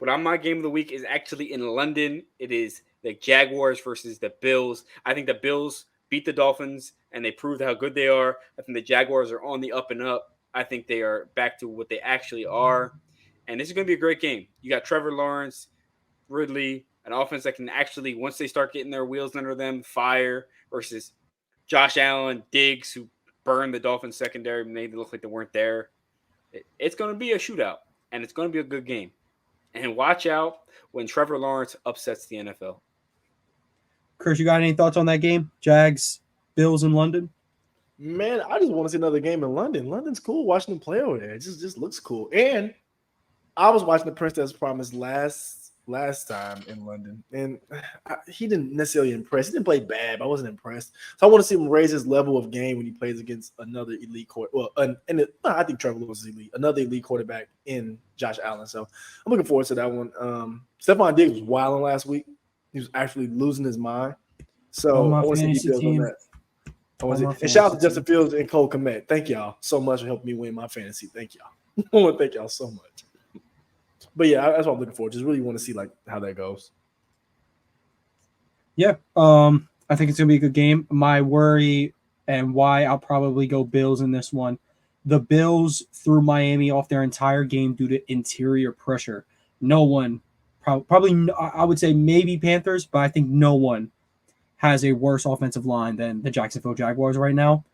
But on my game of the week is actually in London. It is the Jaguars versus the Bills. I think the Bills beat the Dolphins, and they proved how good they are. I think the Jaguars are on the up and up. I think they are back to what they actually are. And this is going to be a great game. You got Trevor Lawrence, Ridley, an offense that can actually, once they start getting their wheels under them, fire versus Josh Allen, Diggs, who burned the Dolphins secondary, made it look like they weren't there. It's going to be a shootout, and it's going to be a good game. And watch out when Trevor Lawrence upsets the NFL. Chris, you got any thoughts on that game? Jags, Bills in London? Man, I just want to see another game in London. London's cool watching them play over there. It just looks cool. And I was watching The Princess Promise last time in London, and he didn't necessarily impress. He didn't play bad, but I wasn't impressed. So I want to see him raise his level of game when he plays against another elite quarterback. Well, I think Trevor Lawrence is elite. Another elite quarterback in Josh Allen. So I'm looking forward to that one. Stephon Diggs was wilding last week. He was actually losing his mind. So I want to see details on that. And shout out to Justin Fields and Cole Kmet. Thank y'all so much for helping me win my fantasy. Thank y'all. I want to thank y'all so much. But yeah, that's what I'm looking for. Just really want to see like how that goes. Yeah, I think it's gonna be a good game. My worry and why I'll probably go Bills in this one. The Bills threw Miami off their entire game due to interior pressure. No one, probably I would say maybe Panthers, but I think no one has a worse offensive line than the Jacksonville Jaguars right now.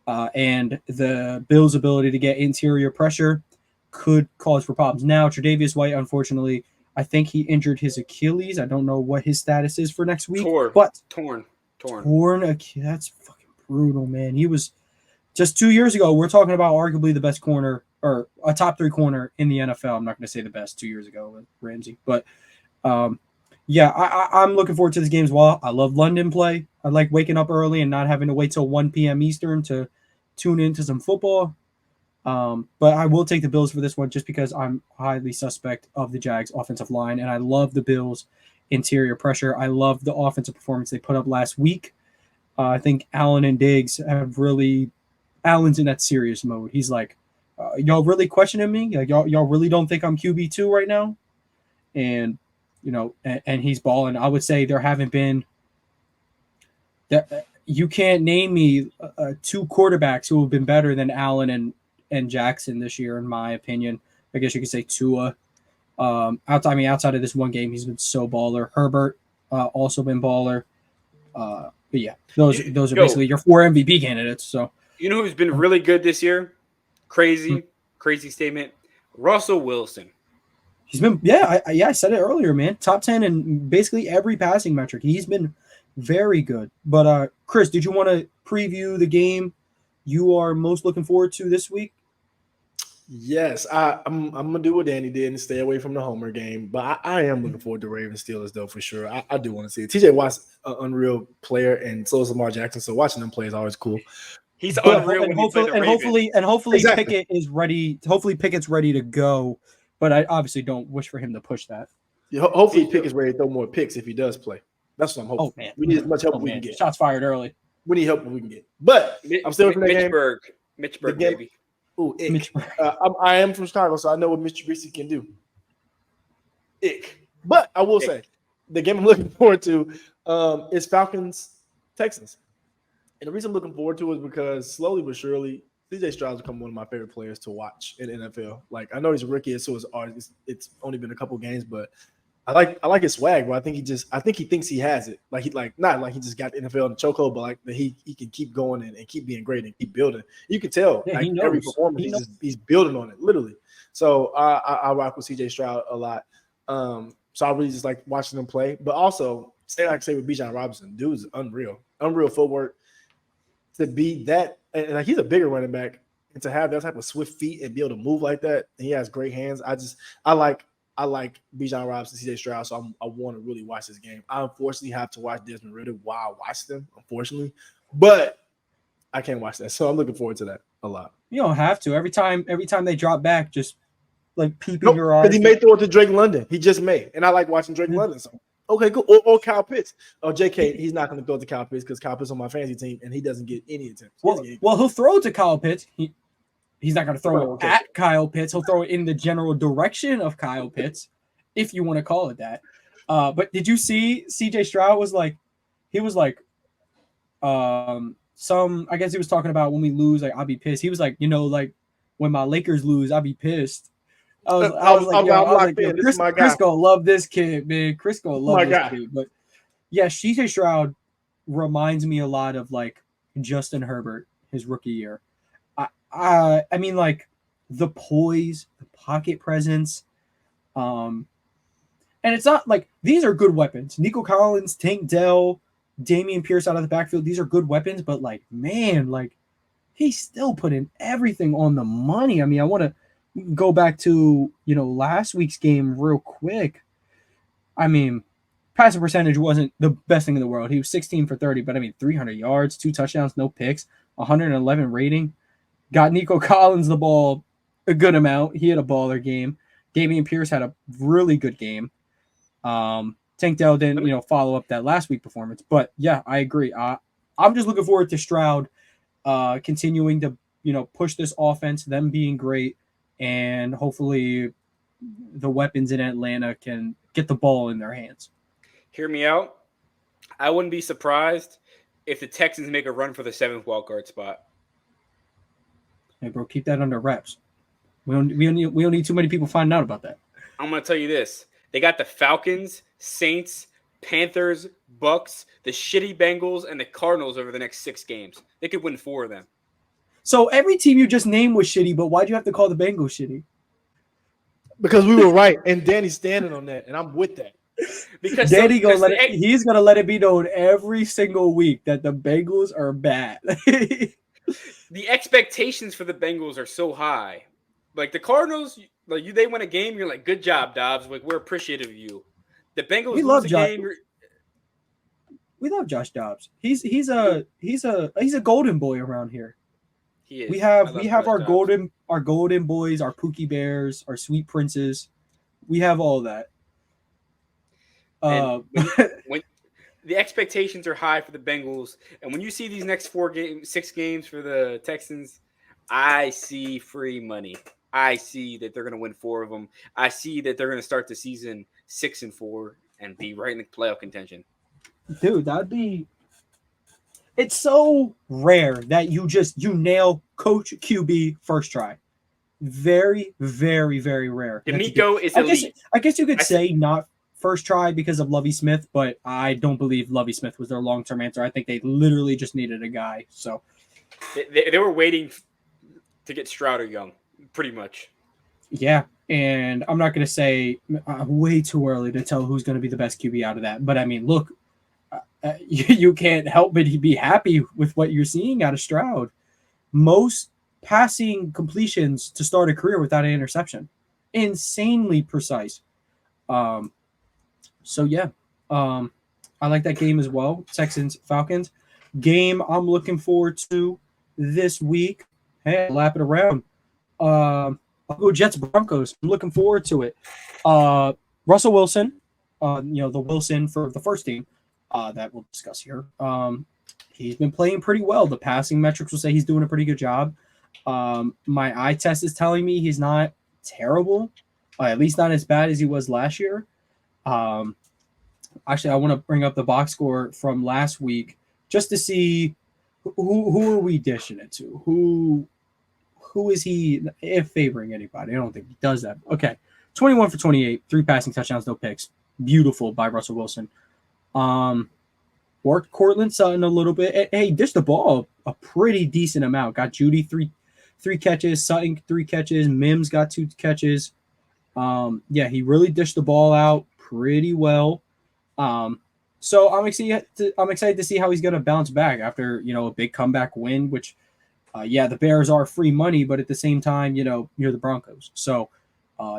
And the Bills' ability to get interior pressure could cause for problems. Now, Tre'Davious White, unfortunately, I think he injured his Achilles. I don't know what his status is for next week. Torn. That's fucking brutal, man. He was just 2 years ago. We're talking about arguably the best corner or a top 3 corner in the NFL. I'm not going to say the best 2 years ago with Ramsey, but yeah, I'm looking forward to this game as well. I love London play. I like waking up early and not having to wait till 1 p.m. Eastern to tune into some football. But I will take the Bills for this one just because I'm highly suspect of the Jags offensive line, and I love the Bills interior pressure. I love the offensive performance they put up last week. I think Allen and Diggs have really – Allen's in that serious mode. He's like, y'all really questioning me? Like, y'all really don't think I'm QB2 right now? And, you know, and he's balling. I would say there haven't been – you can't name me 2 quarterbacks who have been better than Allen and Jackson this year, in my opinion. I guess you could say Tua. Outside of this one game, he's been so baller. Herbert also been baller. But yeah, those are basically your 4 MVP candidates. So you know who's been really good this year? Crazy statement. Russell Wilson. He's been I said it earlier, man. Top 10 in basically every passing metric. He's been Very good. But Chris, did you want to preview the game you are most looking forward to this week? Yes, I'm gonna do what Danny did and stay away from the Homer game, but I am looking forward to Ravens Steelers though for sure. I do want to see it. TJ Watt's an unreal player, and so is Lamar Jackson. So watching them play is always cool. He's But unreal when he played the Ravens. Hopefully Exactly. Pickett is ready. Hopefully Pickett's ready to go. But I obviously don't wish for him to push that. Yeah, hopefully Pickett's ready to throw more picks if he does play. That's what I'm hoping. Oh man, we need as much help as we can get. Shots fired early. We need help as we can get. But I'm still from the game. Mitchburg, baby. Ooh, ick. I am from Chicago, so I know what Mr. Greasy can do. Ick. But I will say, the game I'm looking forward to is Falcons Texans. And the reason I'm looking forward to it is because slowly but surely, CJ Stroud's become one of my favorite players to watch in the NFL. Like, I know he's a rookie, so it's only been a couple games, but I like his swag, bro. I think he thinks he has it. Not like he just got the NFL in the chokehold, but like that he can keep going and keep being great and keep building. You can tell every performance he's building on it, literally. So I rock with CJ Stroud a lot. So I really just like watching him play. But also, say with Bijan Robinson, dude's unreal footwork. To be that, and like he's a bigger running back, and to have that type of swift feet and be able to move like that, and he has great hands. I like Bijan Robinson, CJ Stroud, so I want to really watch this game. I unfortunately have to watch Desmond Ridder while I watch them, unfortunately, but I can't watch that, so I'm looking forward to that a lot. You don't have to. Every time they drop back, just like peeping your eyes. Because he may throw it to Drake London. He just may, and I like watching Drake London. So okay, cool. Or Kyle Pitts. Oh, JK, he's not going to throw it to Kyle Pitts because Kyle Pitts on my fantasy team, and he doesn't get any attempts. Well, he'll throw it to Kyle Pitts. He's not going to throw it at Kyle Pitts. He'll throw it in the general direction of Kyle Pitts, if you want to call it that. But did you see CJ Stroud I guess he was talking about when we lose, like, I'll be pissed. He was like, like when my Lakers lose, I'll be pissed. I was like, Chris gonna love this kid, man. Chris gonna love this kid. But yeah, CJ Stroud reminds me a lot of like Justin Herbert, his rookie year. I mean, like the poise, the pocket presence, and it's not like these are good weapons. Nico Collins, Tank Dell, Damian Pierce out of the backfield. These are good weapons, but like, man, like he's still putting everything on the money. I mean, I want to go back to last week's game real quick. I mean, passing percentage wasn't the best thing in the world. He was 16 for 30, but I mean, 300 yards, 2 touchdowns, no picks, 111 rating. Got Nico Collins the ball a good amount. He had a baller game. Damian Pierce had a really good game. Tank Dell didn't, follow up that last week performance. But yeah, I agree. I'm just looking forward to Stroud continuing to, push this offense, them being great, and hopefully the weapons in Atlanta can get the ball in their hands. Hear me out. I wouldn't be surprised if the Texans make a run for the 7th wildcard spot. Hey, bro, keep that under wraps. We don't need too many people finding out about that. I'm going to tell you this. They got the Falcons, Saints, Panthers, Bucks, the shitty Bengals, and the Cardinals over the next 6 games. They could win 4 of them. So every team you just named was shitty, but why'd you have to call the Bengals shitty? Because we were right, and Danny's standing on that, and I'm with that. Because Danny he's gonna let it be known every single week that the Bengals are bad. The expectations for the Bengals are so high. Like the Cardinals, like they win a game, you're like, good job, Dobbs. Like we're appreciative of you. The Bengals lose a game. We love Josh Dobbs. He's a golden boy around here. He is. We have our golden boys, our Pookie Bears, our sweet princes. We have all that. When the expectations are high for the Bengals, and when you see these next 6 games for the Texans, I see free money. I see that they're going to win 4 of them. I see that they're going to start the season 6-4 and be right in the playoff contention. Dude, it's so rare that you nail coach QB first try. Very, very, very rare. D'Amico is elite. I guess you could say not first try because of Lovie Smith, but I don't believe Lovie Smith was their long-term answer. I think they literally just needed a guy. So they were waiting to get Stroud or Young, pretty much. Yeah, and I'm not going to say way too early to tell who's going to be the best QB out of that. But I mean, look, you can't help but be happy with what you're seeing out of Stroud. Most passing completions to start a career without an interception. Insanely precise. So yeah, I like that game as well. Texans Falcons game I'm looking forward to this week. Hey, I'll lap it around. I'll go Jets Broncos. I'm looking forward to it. Russell Wilson, the Wilson for the first team that we'll discuss here. He's been playing pretty well. The passing metrics will say he's doing a pretty good job. My eye test is telling me he's not terrible, at least not as bad as he was last year. Actually, I want to bring up the box score from last week just to see who are we dishing it to? Who is he if favoring anybody? I don't think he does that. Okay. 21 for 28, 3 passing touchdowns, no picks. Beautiful by Russell Wilson. Worked Cortland Sutton a little bit. Hey, dished the ball a pretty decent amount. Got Judy three catches, Sutton 3 catches, Mims got 2 catches. He really dished the ball out pretty well. So I'm excited to see how he's going to bounce back after, a big comeback win, which, the Bears are free money, but at the same time, you're the Broncos. So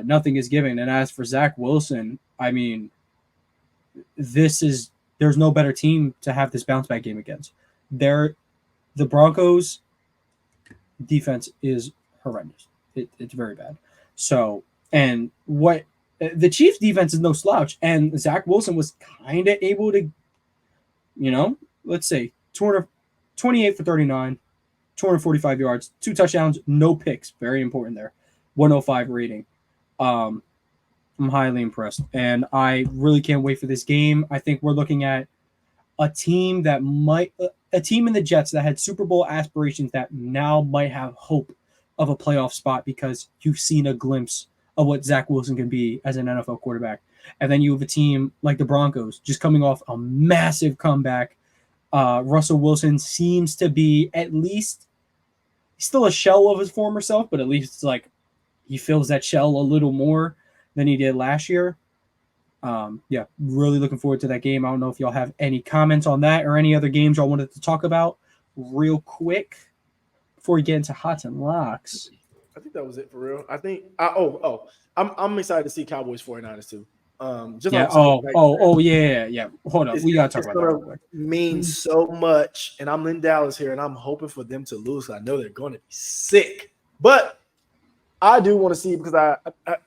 nothing is given. And as for Zach Wilson, I mean, there's no better team to have this bounce back game against. The Broncos defense is horrendous. It's very bad. So, and the Chiefs defense is no slouch, and Zach Wilson was kind of able to, let's say 228 for 39, 245 yards, 2 touchdowns, no picks. Very important there. 105 rating. I'm highly impressed, and I really can't wait for this game. I think we're looking at a team in the Jets that had Super Bowl aspirations that now might have hope of a playoff spot because you've seen a glimpse of what Zach Wilson can be as an NFL quarterback. And then you have a team like the Broncos just coming off a massive comeback. Russell Wilson seems to be at least still a shell of his former self, but at least it's like he fills that shell a little more than he did last year. Really looking forward to that game. I don't know if y'all have any comments on that or any other games y'all wanted to talk about real quick before we get into hots and locks. I think that was it for real. I think I'm excited to see Cowboys 49ers too. Yeah. Hold up, we gotta talk about that real quick. Means so much, and I'm in Dallas here, and I'm hoping for them to lose. I know they're going to be sick, but I do want to see because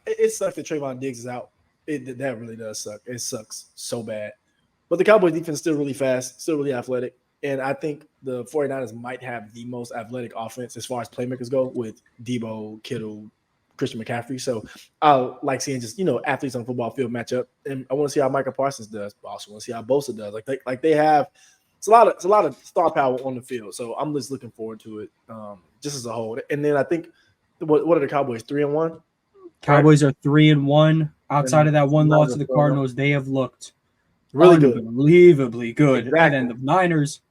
it sucks that Trayvon Diggs is out. That really does suck. It sucks so bad. But the Cowboys defense is still really fast, still really athletic. And I think the 49ers might have the most athletic offense as far as playmakers go with Debo, Kittle, Christian McCaffrey. So I like seeing just, athletes on the football field match up. And I want to see how Micah Parsons does. I also want to see how Bosa does. Like they have it's a lot of star power on the field. So I'm just looking forward to it just as a whole. And then I think what are the Cowboys, 3-1? Cowboys are 3-1. Outside of that one loss to the Cardinals, they have looked really good, unbelievably good. Exactly. And then the Niners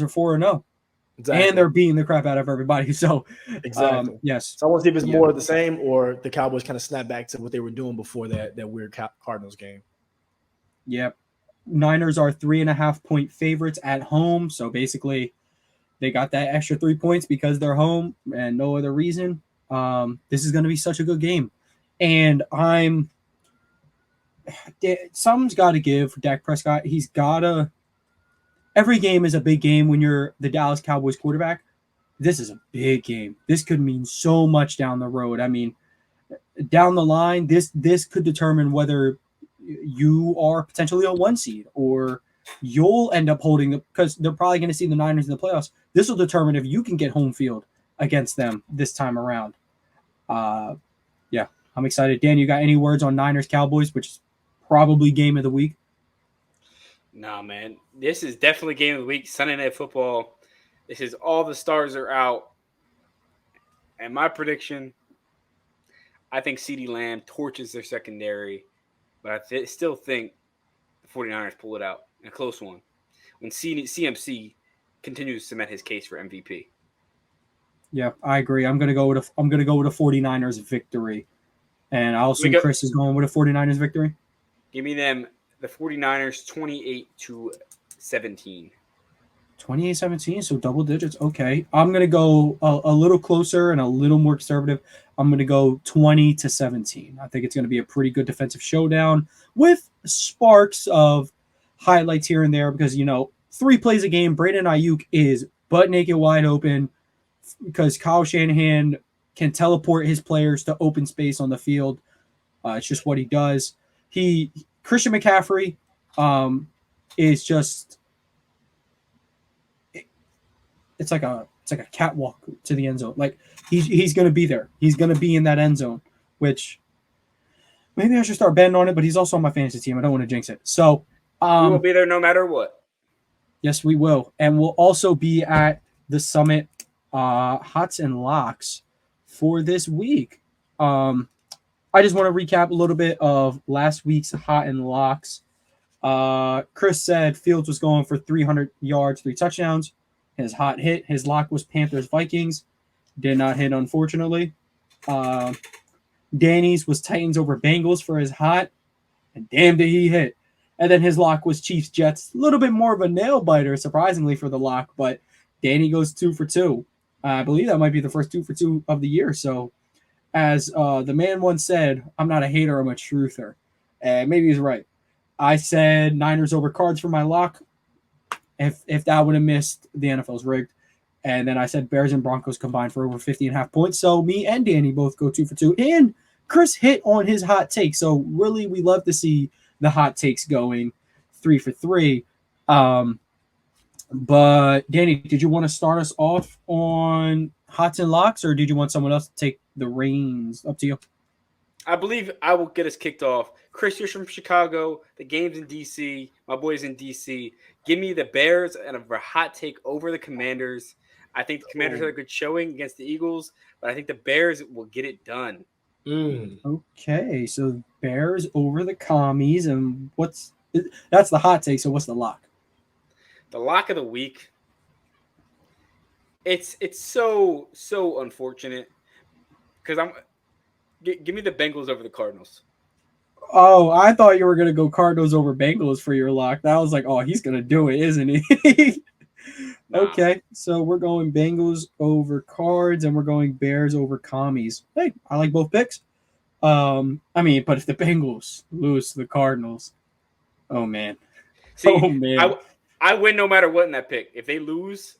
are 4-0. Exactly. And they're beating the crap out of everybody. So exactly. Yes. So I want to see if it's more of the same or the Cowboys kind of snap back to what they were doing before that weird Cardinals game. Yep. Niners are 3.5-point favorites at home. So basically they got that extra 3 points because they're home and no other reason. This is going to be such a good game. And something's got to give for Dak Prescott. Every game is a big game when you're the Dallas Cowboys quarterback. This is a big game. This could mean so much down the road. I mean, down the line, this could determine whether you are potentially a 1 seed or you'll end up holding because they're probably going to see the Niners in the playoffs. This will determine if you can get home field against them this time around. I'm excited. Dan, you got any words on Niners Cowboys, which is probably game of the week? Nah, man. This is definitely game of the week. Sunday Night Football. This is all the stars are out. And my prediction, I think CeeDee Lamb torches their secondary. But I still think the 49ers pull it out in a close one. When CMC continues to cement his case for MVP. Yeah, I agree. I'm gonna go with a 49ers victory. And I also think Chris is going with a 49ers victory. Give me them, the 49ers, 28-17. 28-17, so double digits. Okay. I'm going to go a little closer and a little more conservative. I'm going to go 20-17. I think it's going to be a pretty good defensive showdown with sparks of highlights here and there because, 3 plays a game. Brandon Ayuk is butt naked wide open because Kyle Shanahan can teleport his players to open space on the field. It's just what he does. Christian McCaffrey is just it's like a catwalk to the end zone. Like he's going to be there. He's going to be in that end zone, which maybe I should start betting on it. But he's also on my fantasy team. I don't want to jinx it. So We will be there no matter what. yes, we will, and we'll also be at the Summit Hots and Locks for this week. I just want to recap a little bit of last week's Hot and Locks. Chris said Fields was going for 300 yards, 3 touchdowns. His hot hit, his lock was Panthers-Vikings. Did not hit, unfortunately. Danny's was Titans over Bengals for his hot. And damn did he hit. And then his lock was Chiefs-Jets. A little bit more of a nail-biter, surprisingly, for the lock. But Danny goes 2 for 2. I believe that might be the first 2 for 2 of the year. So, as the man once said, I'm not a hater, I'm a truther. And maybe he's right. I said Niners over Cards for my lock. If that would have missed, the NFL's rigged. And then I said Bears and Broncos combined for over 50.5 points. So me and Danny both go 2 for 2. And Chris hit on his hot take. So really, we love to see the hot takes going 3 for 3. But Danny, did you want to start us off on Hots and Locks, or did you want someone else to take the reins? Up to you. I believe I will get us kicked off. Chris, you're from Chicago. The game's in D.C. My boy's in D.C. Give me the Bears and a hot take over the Commanders. I think the Commanders had a good showing against the Eagles, but I think the Bears will get it done. Okay, so Bears over the Commies, and that's the hot take. So what's the lock? The lock of the week. It's so unfortunate because give me the Bengals over the Cardinals. Oh, I thought you were going to go Cardinals over Bengals for your lock. That was like, oh, he's going to do it, isn't he? Nah. Okay, so we're going Bengals over Cards, and we're going Bears over Commies. Hey, I like both picks. But if the Bengals lose to the Cardinals, oh, man. See, I win no matter what in that pick. If they lose,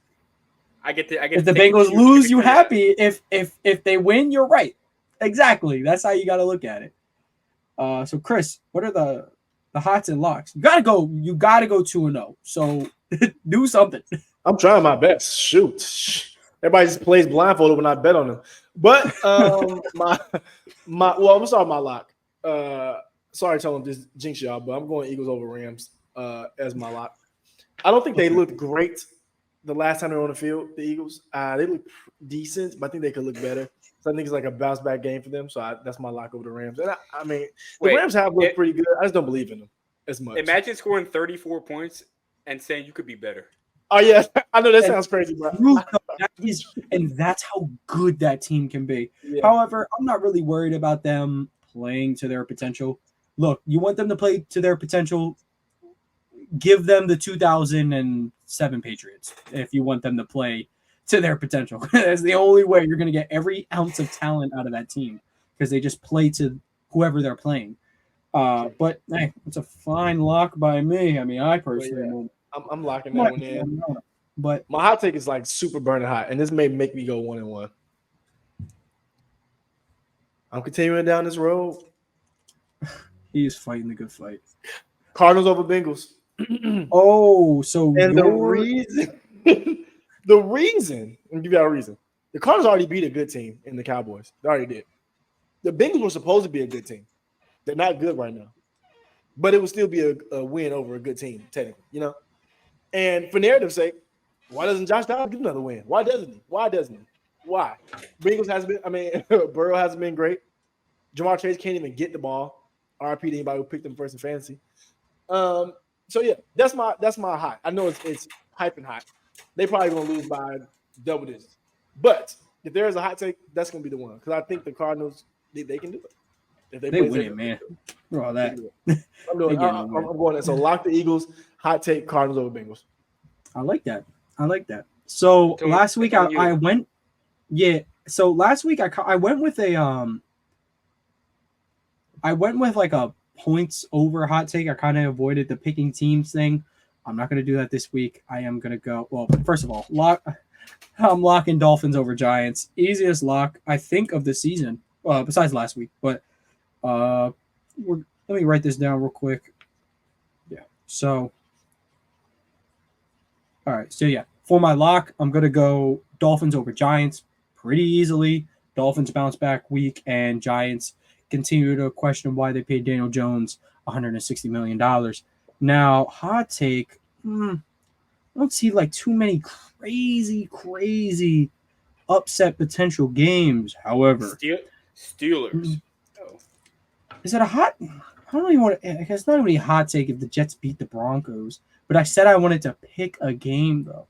I get to. If the Bengals lose, you happy. If they win, you're right. Exactly. That's how you got to look at it. So Chris, what are the hots and locks? You gotta go 2-0. So do something. I'm trying my best. Shoot. Everybody just plays blindfolded when I bet on them. But I'm gonna start my lock. Sorry telling this jinx y'all, but I'm going Eagles over Rams as my lock. I don't think they looked great the last time they were on the field, the Eagles. They look decent, but I think they could look better. So I think it's like a bounce back game for them. So that's my lock over the Rams. And the Rams have looked pretty good. I just don't believe in them as much. Imagine scoring 34 points and saying you could be better. Oh, yeah. I know that sounds crazy, bro. And that's how good that team can be. Yeah. However, I'm not really worried about them playing to their potential. Look, you want them to play to their potential, give them the 2007 Patriots if you want them to play to their potential. That's the only way you're going to get every ounce of talent out of that team because they just play to whoever they're playing. But hey, it's a fine lock by me. I mean, I personally I'm locking that one in. But my hot take is like super burning hot, and this may make me go 1-1. I'm continuing down this road. He is fighting the good fight. Cardinals over Bengals. So the reason, I'll give you a reason. The Cardinals already beat a good team in the Cowboys. They already did. The Bengals were supposed to be a good team. They're not good right now. But it would still be a win over a good team, technically, And for narrative's sake, why doesn't Josh Dolla get another win? Why doesn't he? Why? Bengals hasn't been, Burrow hasn't been great. Jamar Chase can't even get the ball. RIP to anybody who picked him first in fantasy. So yeah, that's my hot. I know it's hyping hot. They probably gonna lose by double digits. But if there is a hot take, that's gonna be the one. Because I think the Cardinals, they can do it. If They play win Zay, it, man. For all that. I'm doing. They I'm getting a win. going. So lock the Eagles. Hot take: Cardinals over Bengals. I like that. So It's on- last week it's on you. I went. Yeah. So last week I went with I went with like a points over hot take. I kind of avoided the picking teams thing. I'm not going to do that this week. I am going to go. Well, first of all, I'm locking Dolphins over Giants. Easiest lock I think of the season, besides last week. But let me write this down real quick. Yeah. So, all right. So yeah, for my lock, I'm going to go Dolphins over Giants pretty easily. Dolphins bounce back week, and Giants continue to question why they paid Daniel Jones $160 million. Now, hot take, I don't see like too many crazy upset potential games. However, Steelers. Oh, is it a hot? I don't even want to. It's not really a hot take if the Jets beat the Broncos, but I said I wanted to pick a game though.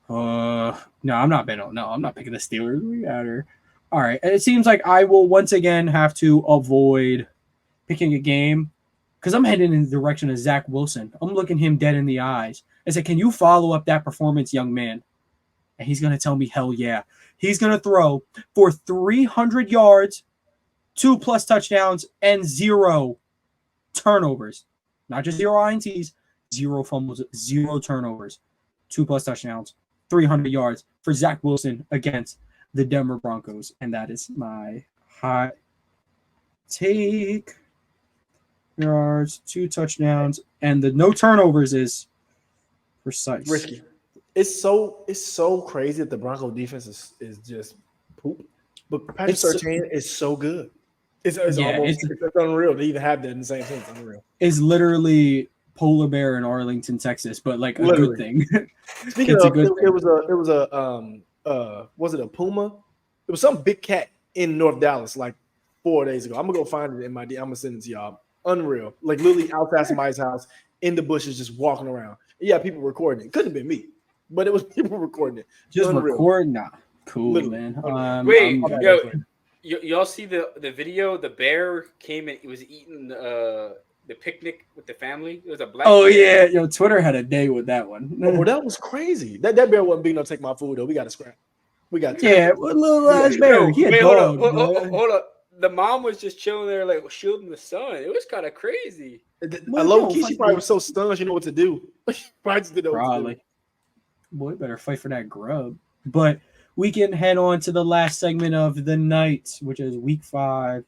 No, I'm not betting. No, I'm not picking the Steelers. We got her. All right. It seems like I will once again have to avoid picking a game because I'm heading in the direction of Zach Wilson. I'm looking him dead in the eyes. I said, "Can you follow up that performance, young man?" And he's gonna tell me, "Hell yeah." He's gonna throw for 300 yards, 2+ touchdowns, and 0 turnovers. Not just 0 INTs, 0 fumbles, 0 turnovers, 2+ touchdowns, 300 yards for Zach Wilson against the Denver Broncos. And that is my hot take. Yards, 2 touchdowns, and the no turnovers is precise. Risky. It's so crazy that the Bronco defense is just poop. But Patrick Surtain is so good. It's unreal to even have that in the same thing. It's unreal. It's literally polar bear in Arlington, Texas, but like a good thing. Speaking of, it was a puma? It was some big cat in North Dallas like 4 days ago. I'm gonna go find it in my. I'm gonna send it to y'all. Unreal, like literally out past my house in the bushes, just walking around. Yeah, people recording it. Couldn't have been me, but it was people recording it. Just unreal. Recording, nah, cool, Literally. man. Wait, y'all see the video? The bear came and he was eating the picnic with the family. It was a black. Oh yeah, Twitter had a day with that one. Oh, that was crazy. That bear wasn't big enough to take my food though. We got to scrap. We got to. Little ass bear. He a dog. Hold up. The mom was just chilling there, like shielding the sun. It was kind of crazy. She probably was so stunned she didn't know what to do. Probably just didn't know what to do. Boy, better fight for that grub. But we can head on to the last segment of the night, which is Week 5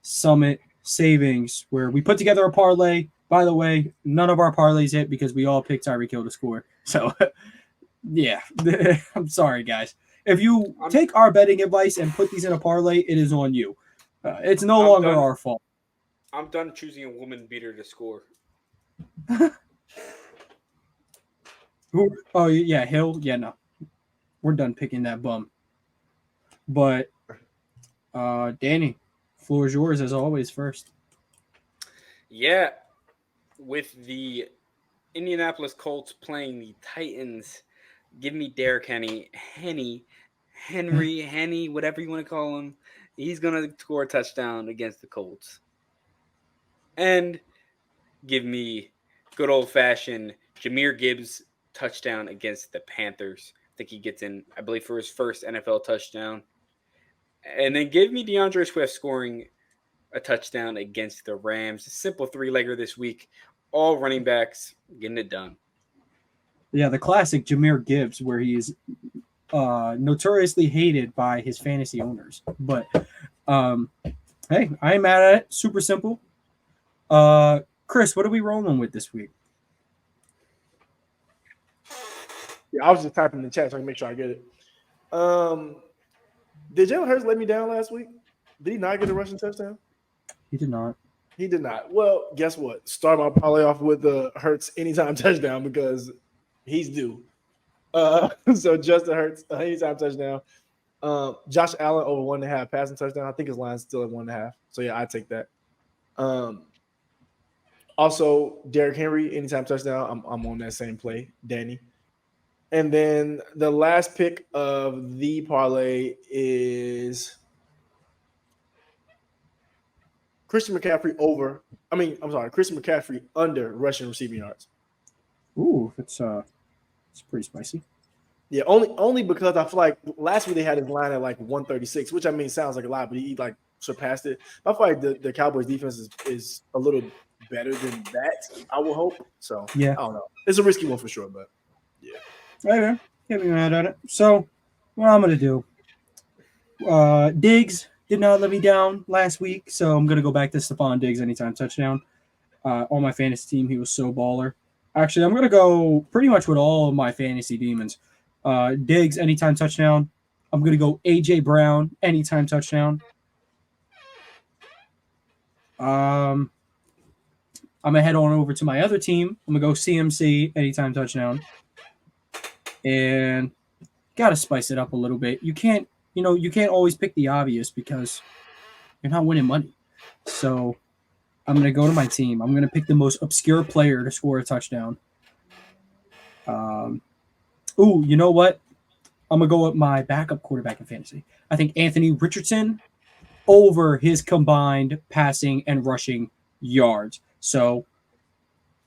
Summit Savings, where we put together a parlay. By the way, none of our parlays hit because we all picked Tyreek Hill to score. So, yeah, I'm sorry, guys. If you take our betting advice and put these in a parlay, it is on you. It's no longer our fault. I'm done choosing a woman beater to score. Oh, yeah, Hill? Yeah, no. We're done picking that bum. But, Danny, floor is yours as always first. Yeah, with the Indianapolis Colts playing the Titans, give me Derrick Henry, whatever you want to call him. He's going to score a touchdown against the Colts. And give me good old-fashioned Jahmyr Gibbs touchdown against the Panthers. I think he gets in, I believe, for his first NFL touchdown. And then give me DeAndre Swift scoring a touchdown against the Rams. A simple 3-legger this week. All running backs getting it done. Yeah, the classic Jahmyr Gibbs, where he's notoriously hated by his fantasy owners. But, hey, I ain't mad at it. Super simple. Chris, what are we rolling with this week? Yeah, I was just typing in the chat so I can make sure I get it. Did Jalen Hurts let me down last week? Did he not get a rushing touchdown? He did not. He did not. Well, guess what? Start my parlay off with the Hurts anytime touchdown because he's due. So Justin Hurts anytime touchdown. Josh Allen over 1.5 passing touchdown. I think his line's still at 1.5. So yeah, I take that. Also, Derrick Henry anytime touchdown. I'm on that same play, Danny. And then the last pick of the parlay is Christian McCaffrey over. I'm sorry, Christian McCaffrey under rushing receiving yards. Ooh, it's pretty spicy. Yeah, only because I feel like last week they had his line at like 136, which I mean sounds like a lot, but he like surpassed it. I feel like the Cowboys defense is a little better than that. I will hope. So Yeah, I don't know. It's a risky one for sure, but yeah. Okay, can't be mad at it. So, what I'm gonna do? Diggs did not let me down last week, so I'm gonna go back to Stephon Diggs anytime touchdown. On my fantasy team, he was so baller. Actually, I'm gonna go pretty much with all of my fantasy demons. Diggs anytime touchdown. I'm gonna go AJ Brown anytime touchdown. I'm gonna head on over to my other team. I'm gonna go CMC anytime touchdown. And gotta spice it up a little bit. You can't always pick the obvious because you're not winning money. So I'm gonna go to my team. I'm gonna pick the most obscure player to score a touchdown. You know what? I'm gonna go with my backup quarterback in fantasy. I think Anthony Richardson over his combined passing and rushing yards. So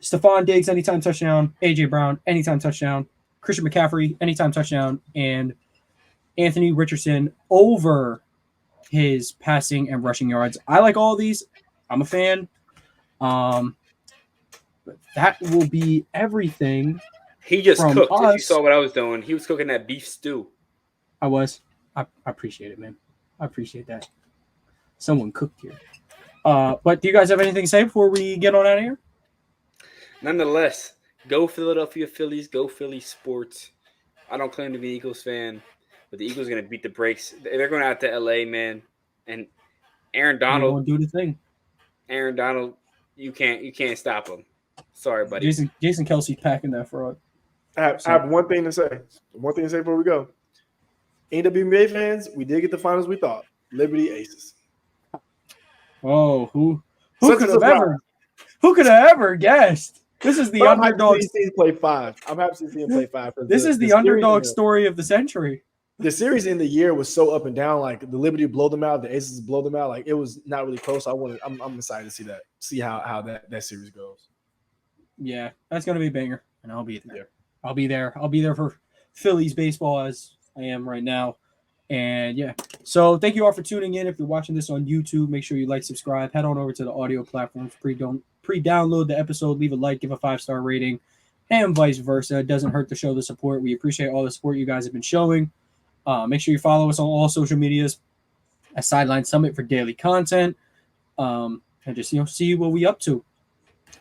Stephon Diggs anytime touchdown, AJ Brown anytime touchdown, Christian McCaffrey anytime touchdown, and Anthony Richardson over his passing and rushing yards. I like all these. I'm a fan. But that will be everything. He just from cooked. If you us. saw what I was doing, he was cooking that beef stew. I was. I appreciate it, man. I appreciate that. Someone cooked here. But do you guys have anything to say before we get on out of here? Nonetheless, go Philadelphia Phillies, go Philly sports. I don't claim to be an Eagles fan, but the Eagles are going to beat the brakes. They're going out to LA, man. And Aaron Donald, do the thing. Aaron Donald, you can't stop him. Sorry, buddy. Jason Kelsey packing that fraud. I have one thing to say. One thing to say before we go. NWBA fans, we did get the finals we thought. Liberty Aces. Oh, who Such could a have ever guessed? This is the But underdog. I'm happy to see him play 5. I'm happy to see him play 5. This is the underdog story of the century. The series in the year was so up and down. Like the Liberty blow them out, the Aces blow them out. Like it was not really close. I'm excited to see that. See how that series goes. Yeah, that's gonna be a banger, and I'll be there. Yeah. I'll be there. I'll be there for Phillies baseball as I am right now. And yeah, so thank you all for tuning in. If you're watching this on YouTube, make sure you like, subscribe, head on over to the audio platforms, pre-download the episode, leave a like, give a 5-star rating, and vice versa. It doesn't hurt to show the support. We appreciate all the support you guys have been showing. Make sure you follow us on all social medias at Sideline Summit for daily content. And just see what we up to.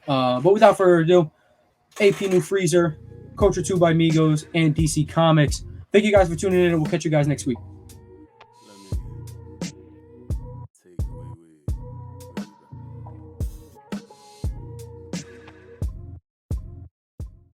But without further ado, AP New Freezer, Culture 2 by Migos, and DC Comics. Thank you guys for tuning in, and we'll catch you guys next week.